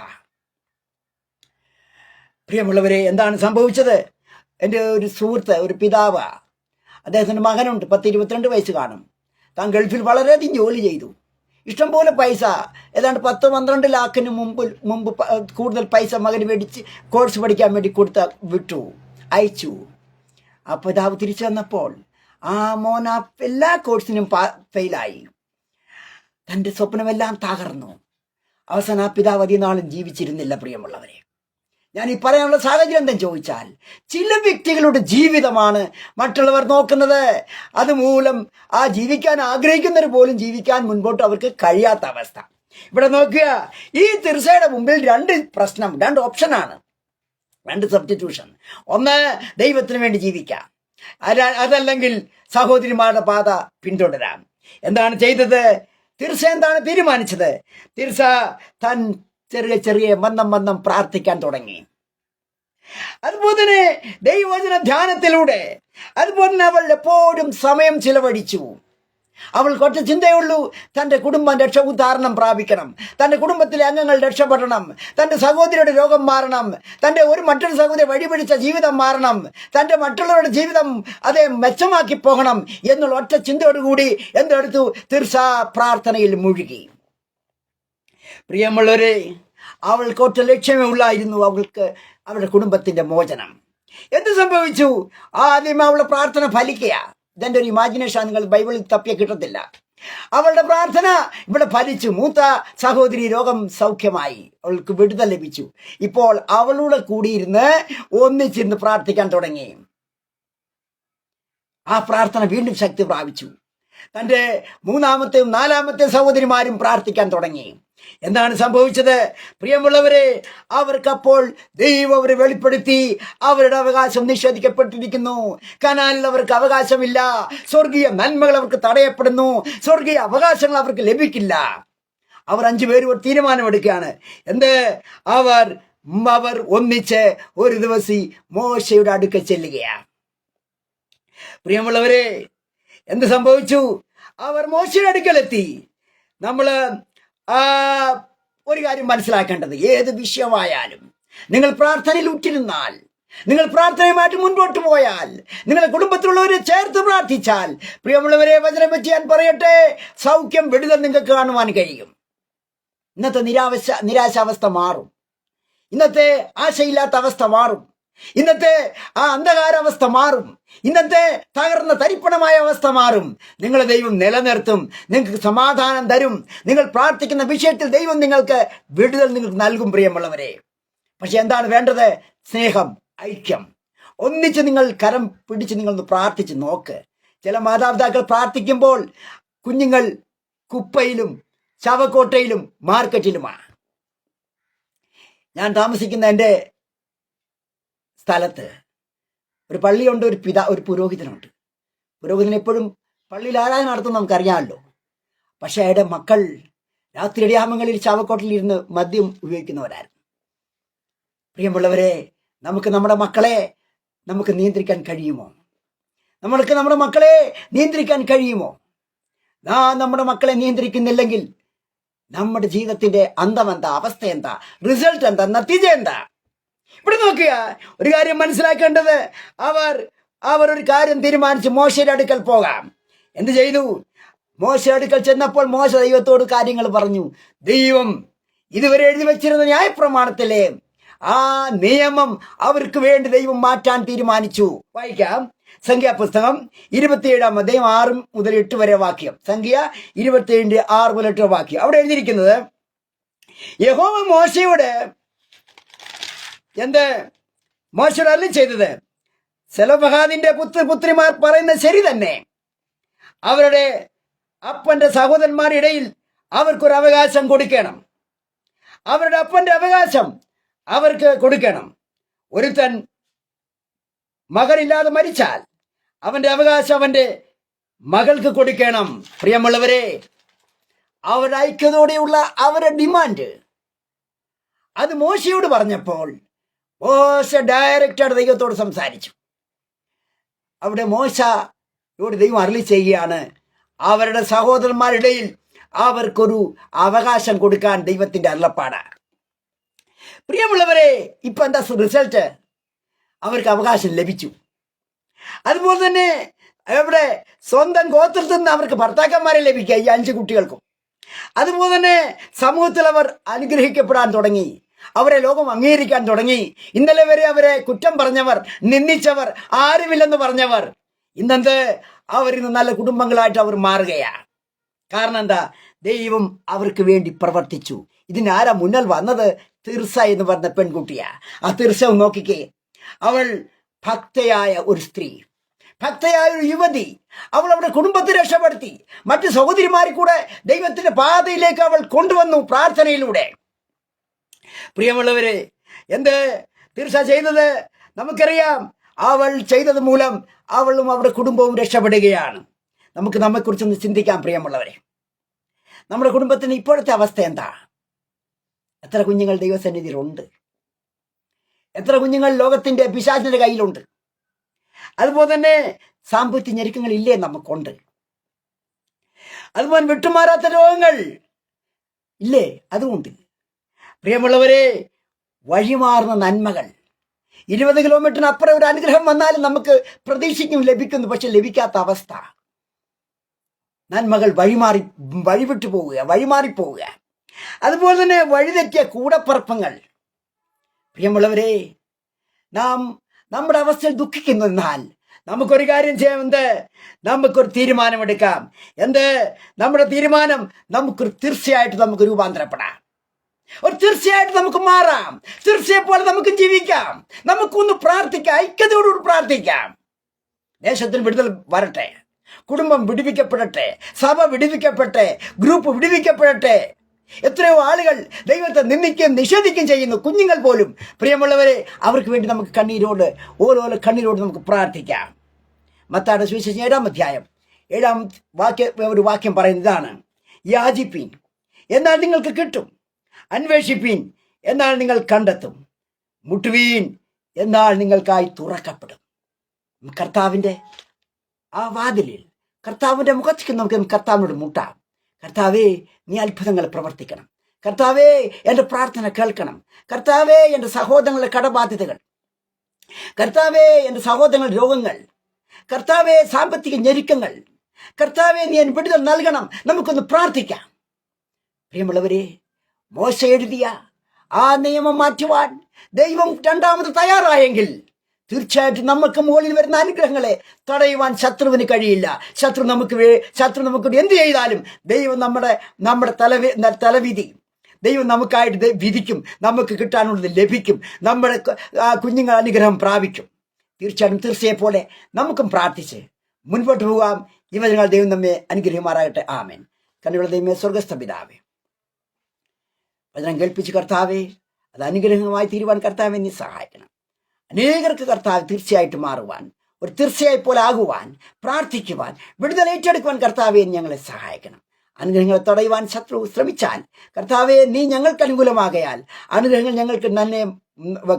പ്രിയമുള്ളവരെ, എന്താണ് സംഭവിച്ചത്? എൻ്റെ ഒരു സുഹൃത്ത്, ഒരു പിതാവ്, അദ്ദേഹത്തിൻ്റെ മകനുണ്ട്, 10-22 വയസ്സ് കാണും. താൻ ഗൾഫിൽ വളരെയധികം ജോലി ചെയ്തു, ഇഷ്ടംപോലെ പൈസ, ഏതാണ്ട് 10-12 ലാഖിന് മുമ്പ് കൂടുതൽ പൈസ മകന് മേടിച്ച് കോഴ്സ് പഠിക്കാൻ വേണ്ടി അയച്ചു. ആ പിതാവ് തിരിച്ചു വന്നപ്പോൾ ആ മോൻ എല്ലാ കോഴ്സിനും ഫെയിലായി. തൻ്റെ സ്വപ്നമെല്ലാം തകർന്നു. അവസാനം ആ പിതാവ് അധികം നാളും ജീവിച്ചിരുന്നില്ല. പ്രിയമുള്ളവരെ, ഞാൻ ഈ പറയാനുള്ള സാഹചര്യം എന്താണെന്ന് ചോദിച്ചാൽ, ചില വ്യക്തികളുടെ ജീവിതമാണ് മറ്റുള്ളവർ നോക്കുന്നത്. അതുമൂലം ആ ജീവിക്കാൻ ആഗ്രഹിക്കുന്നവർ പോലും ജീവിക്കാൻ മുൻപോട്ട് അവർക്ക് കഴിയാത്ത അവസ്ഥ. ഇവിടെ നോക്കുക, ഈ തിർസയുടെ മുമ്പിൽ 2 ഓപ്ഷനാണ്, 2 സബ്സ്റ്റിറ്റ്യൂഷൻ. ഒന്ന്, ദൈവത്തിന് വേണ്ടി ജീവിക്കാം, അതല്ലെങ്കിൽ സഹോദരിമാരുടെ പാത പിന്തുടരാം. എന്താണ് ചെയ്തത് തിർസ? എന്താണ് തീരുമാനിച്ചത്? തിർസ താൻ ചെറിയ മന്ദം പ്രാർത്ഥിക്കാൻ തുടങ്ങി. അതുപോലെ തന്നെ ദൈവവചന ധ്യാനത്തിലൂടെ, അതുപോലെ തന്നെ അവൾ എപ്പോഴും സമയം ചിലവഴിച്ചു. അവൾക്ക് ഒറ്റ ചിന്തയുള്ളൂ, തൻ്റെ കുടുംബം ഉദ്ധാരണം പ്രാപിക്കണം, തൻ്റെ കുടുംബത്തിലെ അംഗങ്ങൾ രക്ഷപ്പെടണം, തൻ്റെ സഹോദരിയുടെ രോഗം മാറണം, തൻ്റെ മറ്റൊരു സഹോദരി വഴിപിടിച്ച ജീവിതം മാറണം, തൻ്റെ മറ്റുള്ളവരുടെ ജീവിതം അതേ മെച്ചമാക്കി പോകണം എന്നുള്ള ഒറ്റ ചിന്തയോടുകൂടി എന്തെടുത്തു? തിർസ പ്രാർത്ഥനയിൽ മുഴുകി. പ്രിയമുള്ളവരെ, അവൾക്ക് ഒറ്റ ലക്ഷ്യമേ ഉള്ളായിരുന്നു, അവളുടെ കുടുംബത്തിന്റെ മോചനം. എന്ത് സംഭവിച്ചു? ആദ്യം അവളുടെ പ്രാർത്ഥന ഫലിക്കുക. ഇതെന്റെ ഒരു ഇമാജിനേഷൻ, നിങ്ങൾ ബൈബിളിൽ തപ്പിയ കിട്ടത്തില്ല. അവളുടെ പ്രാർത്ഥന ഇവിടെ ഫലിച്ചു. മൂത്ത സഹോദരി രോഗം സൗഖ്യമായി, അവൾക്ക് വിടുതൽ ലഭിച്ചു. ഇപ്പോൾ അവളുടെ കൂടിയിരുന്ന് ഒന്നിച്ചിരുന്ന് പ്രാർത്ഥിക്കാൻ തുടങ്ങി. ആ പ്രാർത്ഥന വീണ്ടും ശക്തി പ്രാപിച്ചു. തൻ്റെ 3-ാമത്തെയും 4-ാമത്തെയും സഹോദരിമാരും പ്രാർത്ഥിക്കാൻ തുടങ്ങി. എന്താണ് സംഭവിച്ചത്? പ്രിയമുള്ളവരെ, അവർക്കപ്പോൾ ദൈവം അവരെ വെളിപ്പെടുത്തി, അവരുടെ അവകാശം നിഷേധിക്കപ്പെട്ടിരിക്കുന്നു. കനാനിൽ അവർക്ക് അവകാശമില്ല. സ്വർഗീയ നന്മകൾ അവർക്ക് തടയപ്പെടുന്നു. സ്വർഗീയ അവകാശങ്ങൾ അവർക്ക് ലഭിക്കില്ല. അവർ 5 പേരും ഒരു തീരുമാനമെടുക്കുകയാണ്. അവർ ഒന്നിച്ച് ഒരു ദിവസം മോശയുടെ അടുക്കൽ ചെല്ലുകയാണ്. പ്രിയമുള്ളവരെ, എന്ത് സംഭവിച്ചു? അവർ മോശയുടെ അടുക്കലെത്തി. ഒരു കാര്യം മനസ്സിലാക്കേണ്ടത്, ഏത് വിഷയമായാലും നിങ്ങൾ പ്രാർത്ഥനയിൽ ഉറ്റിരുന്നാൽ, നിങ്ങൾ പ്രാർത്ഥനയുമായിട്ട് മുൻപോട്ട് പോയാൽ, നിങ്ങളുടെ കുടുംബത്തിലുള്ളവരെ ചേർത്ത് പ്രാർത്ഥിച്ചാൽ, പ്രിയമുള്ളവരെ, വചനം വെച്ച് ഞാൻ പറയട്ടെ, സൗഖ്യം, വിടുതൽ നിങ്ങൾക്ക് കാണുവാൻ കഴിയും. ഇന്നത്തെ നിരാശാവസ്ഥ മാറും. ഇന്നത്തെ ആശയില്ലാത്ത അവസ്ഥ മാറും. ഇന്നത്തെ ആ അന്ധകാരാവസ്ഥ മാറും. ഇന്നത്തെ തകർന്ന തരിപ്പണമായ അവസ്ഥ മാറും. നിങ്ങളെ ദൈവം നിലനിർത്തും, നിങ്ങൾക്ക് സമാധാനം തരും. നിങ്ങൾ പ്രാർത്ഥിക്കുന്ന വിഷയത്തിൽ ദൈവം നിങ്ങൾക്ക് വിടുതൽ നിങ്ങൾക്ക് നൽകും. പ്രിയമുള്ളവരെ, പക്ഷെ എന്താണ് വേണ്ടത്? സ്നേഹം, ഐക്യം. ഒന്നിച്ച് നിങ്ങൾ കരം പിടിച്ച് നിങ്ങളൊന്ന് പ്രാർത്ഥിച്ച് നോക്ക്. ചില മാതാപിതാക്കൾ പ്രാർത്ഥിക്കുമ്പോൾ കുഞ്ഞുങ്ങൾ കുപ്പയിലും ശവക്കോട്ടയിലും മാർക്കറ്റിലുമാണ്. ഞാൻ താമസിക്കുന്ന എൻ്റെ സ്ഥലത്ത് ഒരു പള്ളിയുണ്ട്, ഒരു പുരോഹിതനുണ്ട്. പുരോഹിതൻ എപ്പോഴും പള്ളിയിൽ ആരാധന നടത്തും, നമുക്കറിയാമല്ലോ. പക്ഷെ അയാളുടെ മക്കൾ രാത്രി ഇടയാമങ്ങളിൽ ശവക്കോട്ടിലിരുന്ന് മദ്യം ഉപയോഗിക്കുന്നവരായിരുന്നു. പ്രിയമുള്ളവരെ, നമ്മുടെ മക്കളെ നിയന്ത്രിക്കാൻ കഴിയുമോ? നമ്മുടെ മക്കളെ നിയന്ത്രിക്കാൻ കഴിയുമോ? നമ്മുടെ മക്കളെ നിയന്ത്രിക്കുന്നില്ലെങ്കിൽ നമ്മുടെ ജീവിതത്തിന്റെ അന്തം എന്താ, അവസ്ഥ എന്താ, റിസൾട്ട് എന്താ, നത്തീജ എന്താ? ഇവിടെ നോക്കുക, ഒരു കാര്യം മനസ്സിലാക്കേണ്ടത്, അവർ ഒരു കാര്യം തീരുമാനിച്ച് മോശയുടെ അടുക്കൽ പോകാം. എന്ത് ചെയ്തു? മോശയുടെ അടുക്കൽ ചെന്നപ്പോൾ മോശ ദൈവത്തോട് കാര്യങ്ങൾ പറഞ്ഞു. ദൈവം ഇതുവരെ എഴുതി വെച്ചിരുന്ന ന്യായപ്രമാണത്തിലെ ആ നിയമം അവർക്ക് വേണ്ടി ദൈവം മാറ്റാൻ തീരുമാനിച്ചു. വായിക്കാം. സംഖ്യാപുസ്തകം 27-ാം അധ്യായം 6 മുതൽ 8 വരെ വാക്യം. സംഖ്യ 27 6 മുതൽ 8 വാക്യം. അവിടെ എഴുതിയിരിക്കുന്നത്, യഹോവ മോശയോട് അരുളി ചെയ്തത്, സെലോഫഹാദിന്റെ പുത്രിമാർ പറയുന്നത് ശരി തന്നെ. അവരുടെ അപ്പന്റെ സഹോദരന്മാരുടെ ഇടയിൽ അവർക്കൊരു അവകാശം കൊടുക്കണം. അവരുടെ അപ്പന്റെ അവകാശം അവർക്ക് കൊടുക്കണം. ഒരുത്തൻ മകനില്ലാതെ മരിച്ചാൽ അവന്റെ അവകാശം അവന്റെ മകൾക്ക് കൊടുക്കണം. പ്രിയമുള്ളവരെ, അവരുടെ ഐക്യതയോടെയുള്ള അവരുടെ ഡിമാൻഡ് അത് മോശയോട് പറഞ്ഞപ്പോൾ മോശ ഡയറക്റ്റായിട്ട് ദൈവത്തോട് സംസാരിച്ചു. അവിടെ മോശയോട് ദൈവം അരുളി ചെയ്യുകയാണ്, അവരുടെ സഹോദരന്മാരുടെ ഇടയിൽ അവർക്കൊരു അവകാശം കൊടുക്കാൻ ദൈവത്തിന്റെ അരുളപ്പാടാണ്. പ്രിയമുള്ളവരെ, ഇപ്പൊ എന്താ റിസൾട്ട്? അവർക്ക് അവകാശം ലഭിച്ചു. അതുപോലെ തന്നെ എവിടെ സ്വന്തം ഗോത്രത്തിൽ നിന്ന് അവർക്ക് ഭർത്താക്കന്മാരെ ലഭിക്കുക, ഈ 5 കുട്ടികൾക്കും. അതുപോലെ തന്നെ സമൂഹത്തിൽ അവർ അനുഗ്രഹിക്കപ്പെടാൻ തുടങ്ങി. അവരെ ലോകം അംഗീകരിക്കാൻ തുടങ്ങി. ഇന്നലെ വരെ അവരെ കുറ്റം പറഞ്ഞവർ, നിന്ദിച്ചവർ, ആരുമില്ലെന്ന് പറഞ്ഞവർ, ഇന്നെന്ത് അവരിന്ന് നല്ല കുടുംബങ്ങളായിട്ട് അവർ മാറുകയാണ്. കാരണം എന്താ? ദൈവം അവർക്ക് വേണ്ടി പ്രവർത്തിച്ചു. ഇതിനാരാ മുന്നിൽ വന്നത്? തിർസ എന്ന് പറഞ്ഞ പെൺകുട്ടിയാ. ആ തിർസ നോക്കിക്കേ, അവൾ ഭക്തയായ ഒരു സ്ത്രീ, ഭക്തയായ ഒരു യുവതി. അവൾ അവളുടെ കുടുംബത്തെ രക്ഷപ്പെടുത്തി. മറ്റു സഹോദരിമാരെ കൂടെ ദൈവത്തിന്റെ പാതയിലേക്ക് അവൾ കൊണ്ടുവന്നു പ്രാർത്ഥനയിലൂടെ. പ്രിയമുള്ളവരെ, എന്ത് തിർസ ചെയ്തത് നമുക്കറിയാം. അവൾ ചെയ്തത് മൂലം അവളും അവരുടെ കുടുംബവും രക്ഷപ്പെടുകയാണ്. നമുക്ക് നമ്മെക്കുറിച്ചൊന്ന് ചിന്തിക്കാം പ്രിയമുള്ളവരെ. നമ്മുടെ കുടുംബത്തിന് ഇപ്പോഴത്തെ അവസ്ഥ എന്താ? എത്ര കുഞ്ഞുങ്ങൾ ദൈവസന്നിധിയിലുണ്ട്? എത്ര കുഞ്ഞുങ്ങൾ ലോകത്തിന്റെ പിശാചിന്റെ കയ്യിലുണ്ട്? അതുപോലെ തന്നെ സാമ്പത്തിക ഞെരുക്കങ്ങൾ ഇല്ലേ? നമുക്കുണ്ട്. അതുപോലെ വിട്ടുമാറാത്ത രോഗങ്ങൾ ഇല്ലേ? അതുകൊണ്ട് പ്രിയമുള്ളവരെ, വഴിമാറുന്ന നന്മകൾ 20 കിലോമീറ്ററിന് അപ്പുറം ഒരു അനുഗ്രഹം വന്നാലും നമുക്ക് പ്രതീക്ഷിക്കും ലഭിക്കുന്നു, പക്ഷെ ലഭിക്കാത്ത അവസ്ഥ. നന്മകൾ വഴിവിട്ടു പോവുക, വഴിമാറിപ്പോവുക. അതുപോലെ തന്നെ വഴിതെറ്റിയ കൂടപ്പറപ്പങ്ങൾ. പ്രിയമുള്ളവരെ, നാം നമ്മുടെ അവസ്ഥയിൽ ദുഃഖിക്കുന്നു. എന്നാൽ നമുക്കൊരു കാര്യം ചെയ്യാം. എന്ത്? നമുക്കൊരു തീരുമാനമെടുക്കാം. എന്ത്? നമ്മുടെ തീരുമാനം തീർച്ചയായിട്ടും നമുക്ക് രൂപാന്തരപ്പെടാം. തീർച്ചയായിട്ടും നമുക്ക് മാറാം. തീർച്ചയായും പോലെ നമുക്ക് ജീവിക്കാം. നമുക്കൊന്ന് പ്രാർത്ഥിക്കാം, ഐക്യതയോടുകൂടി പ്രാർത്ഥിക്കാം. ദേശത്തിന് വിടുതൽ വരട്ടെ, കുടുംബം വിടുവിക്കപ്പെടട്ടെ, സഭ വിടുവിക്കപ്പെടട്ടെ, ഗ്രൂപ്പ് വിടുവിക്കപ്പെടട്ടെ. എത്രയോ ആളുകൾ ദൈവത്തെ നിന്ദിക്കുകയും നിഷേധിക്കുകയും ചെയ്യുന്നു, കുഞ്ഞുങ്ങൾ പോലും. പ്രിയമുള്ളവരെ, അവർക്ക് വേണ്ടി നമുക്ക് ഓരോ കണ്ണീരോട് നമുക്ക് പ്രാർത്ഥിക്കാം. മത്തായിയുടെ സുവിശേഷം 7-ാം അധ്യായം 7-ാം ഒരു വാക്യം പറയുന്നത് ഇതാണ്: യാചിപ്പീൻ, എന്നാൽ നിങ്ങൾക്ക് കിട്ടും; അന്വേഷിപ്പീൻ, എന്നാൽ നിങ്ങൾ കണ്ടെത്തും; മുട്ടുവീൻ, എന്നാൽ നിങ്ങൾക്കായി തുറക്കപ്പെടും. കർത്താവിൻ്റെ ആ വാതിലിൽ, കർത്താവിൻ്റെ മുഖത്തേക്ക് നമുക്ക് കർത്താവിനോട് മുട്ടാം. കർത്താവേ, നീ അത്ഭുതങ്ങൾ പ്രവർത്തിക്കണം. കർത്താവേ, എൻ്റെ പ്രാർത്ഥന കേൾക്കണം. കർത്താവേ, എൻ്റെ സഹോദരങ്ങളുടെ കടബാധ്യതകൾ, കർത്താവേ, എൻ്റെ സഹോദരങ്ങളുടെ രോഗങ്ങൾ, കർത്താവേ, സാമ്പത്തിക ഞെരുക്കങ്ങൾ, കർത്താവേ, നീ എനിക്ക് വിടുതൽ നൽകണം. നമുക്കൊന്ന് പ്രാർത്ഥിക്കാം. പ്രിയമുള്ളവരെ, മോശ എഴുതിയ ആ നിയമം മാറ്റുവാൻ ദൈവം രണ്ടാമത് തയ്യാറായെങ്കിൽ തീർച്ചയായിട്ടും നമുക്ക് മുകളിൽ വരുന്ന അനുഗ്രഹങ്ങളെ തടയുവാൻ ശത്രുവിന് കഴിയില്ല. ശത്രു നമുക്ക് എന്ത് ചെയ്താലും ദൈവം നമ്മുടെ തലവിധി ദൈവം നമുക്കായിട്ട് വിധിക്കും. നമുക്ക് കിട്ടാനുള്ളത് ലഭിക്കും. നമ്മുടെ കുഞ്ഞുങ്ങൾ അനുഗ്രഹം പ്രാപിക്കും. തീർച്ചയായിട്ടും തീർച്ചയെ പോലെ നമുക്കും പ്രാർത്ഥിച്ച് മുൻപോട്ട് പോകാം. ഈ വചനങ്ങൾ ദൈവം നമ്മെ അനുഗ്രഹിക്കുമാറാകട്ടെ. ആമേൻ. കനിവുള്ള ദൈവമേ, സ്വർഗ്ഗസ്ഥ പിതാവേ, വചനം കേൾപ്പിച്ച് കർത്താവേ, അത് അനുഗ്രഹമായി തീരുവാൻ കർത്താവെ നീ സഹായിക്കണം. അനേകർക്ക് കർത്താവ് തീർച്ചയായിട്ടും മാറുവാൻ, ഒരു തീർച്ചയായി പോലെ ആകുവാൻ, പ്രാർത്ഥിക്കുവാൻ, വിടുതൽ ഏറ്റെടുക്കുവാൻ കർത്താവെ ഞങ്ങളെ സഹായിക്കണം. അനുഗ്രഹങ്ങളെ തടയുവാൻ ശത്രു ശ്രമിച്ചാൽ കർത്താവെ നീ ഞങ്ങൾക്ക് അനുകൂലമാകയാൽ അനുഗ്രഹങ്ങൾ ഞങ്ങൾക്ക് തന്നെ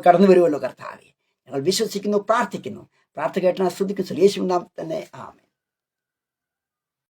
കടന്നു വരുമല്ലോ. കർത്താവെ, ഞങ്ങൾ വിശ്വസിക്കുന്നു, പ്രാർത്ഥിക്കുന്നു. പ്രാർത്ഥന കേട്ടാൽ സ്തുതിക്കുന്നു. യേശുവിൻ നാമത്തിൽ തന്നെ ആമേൻ.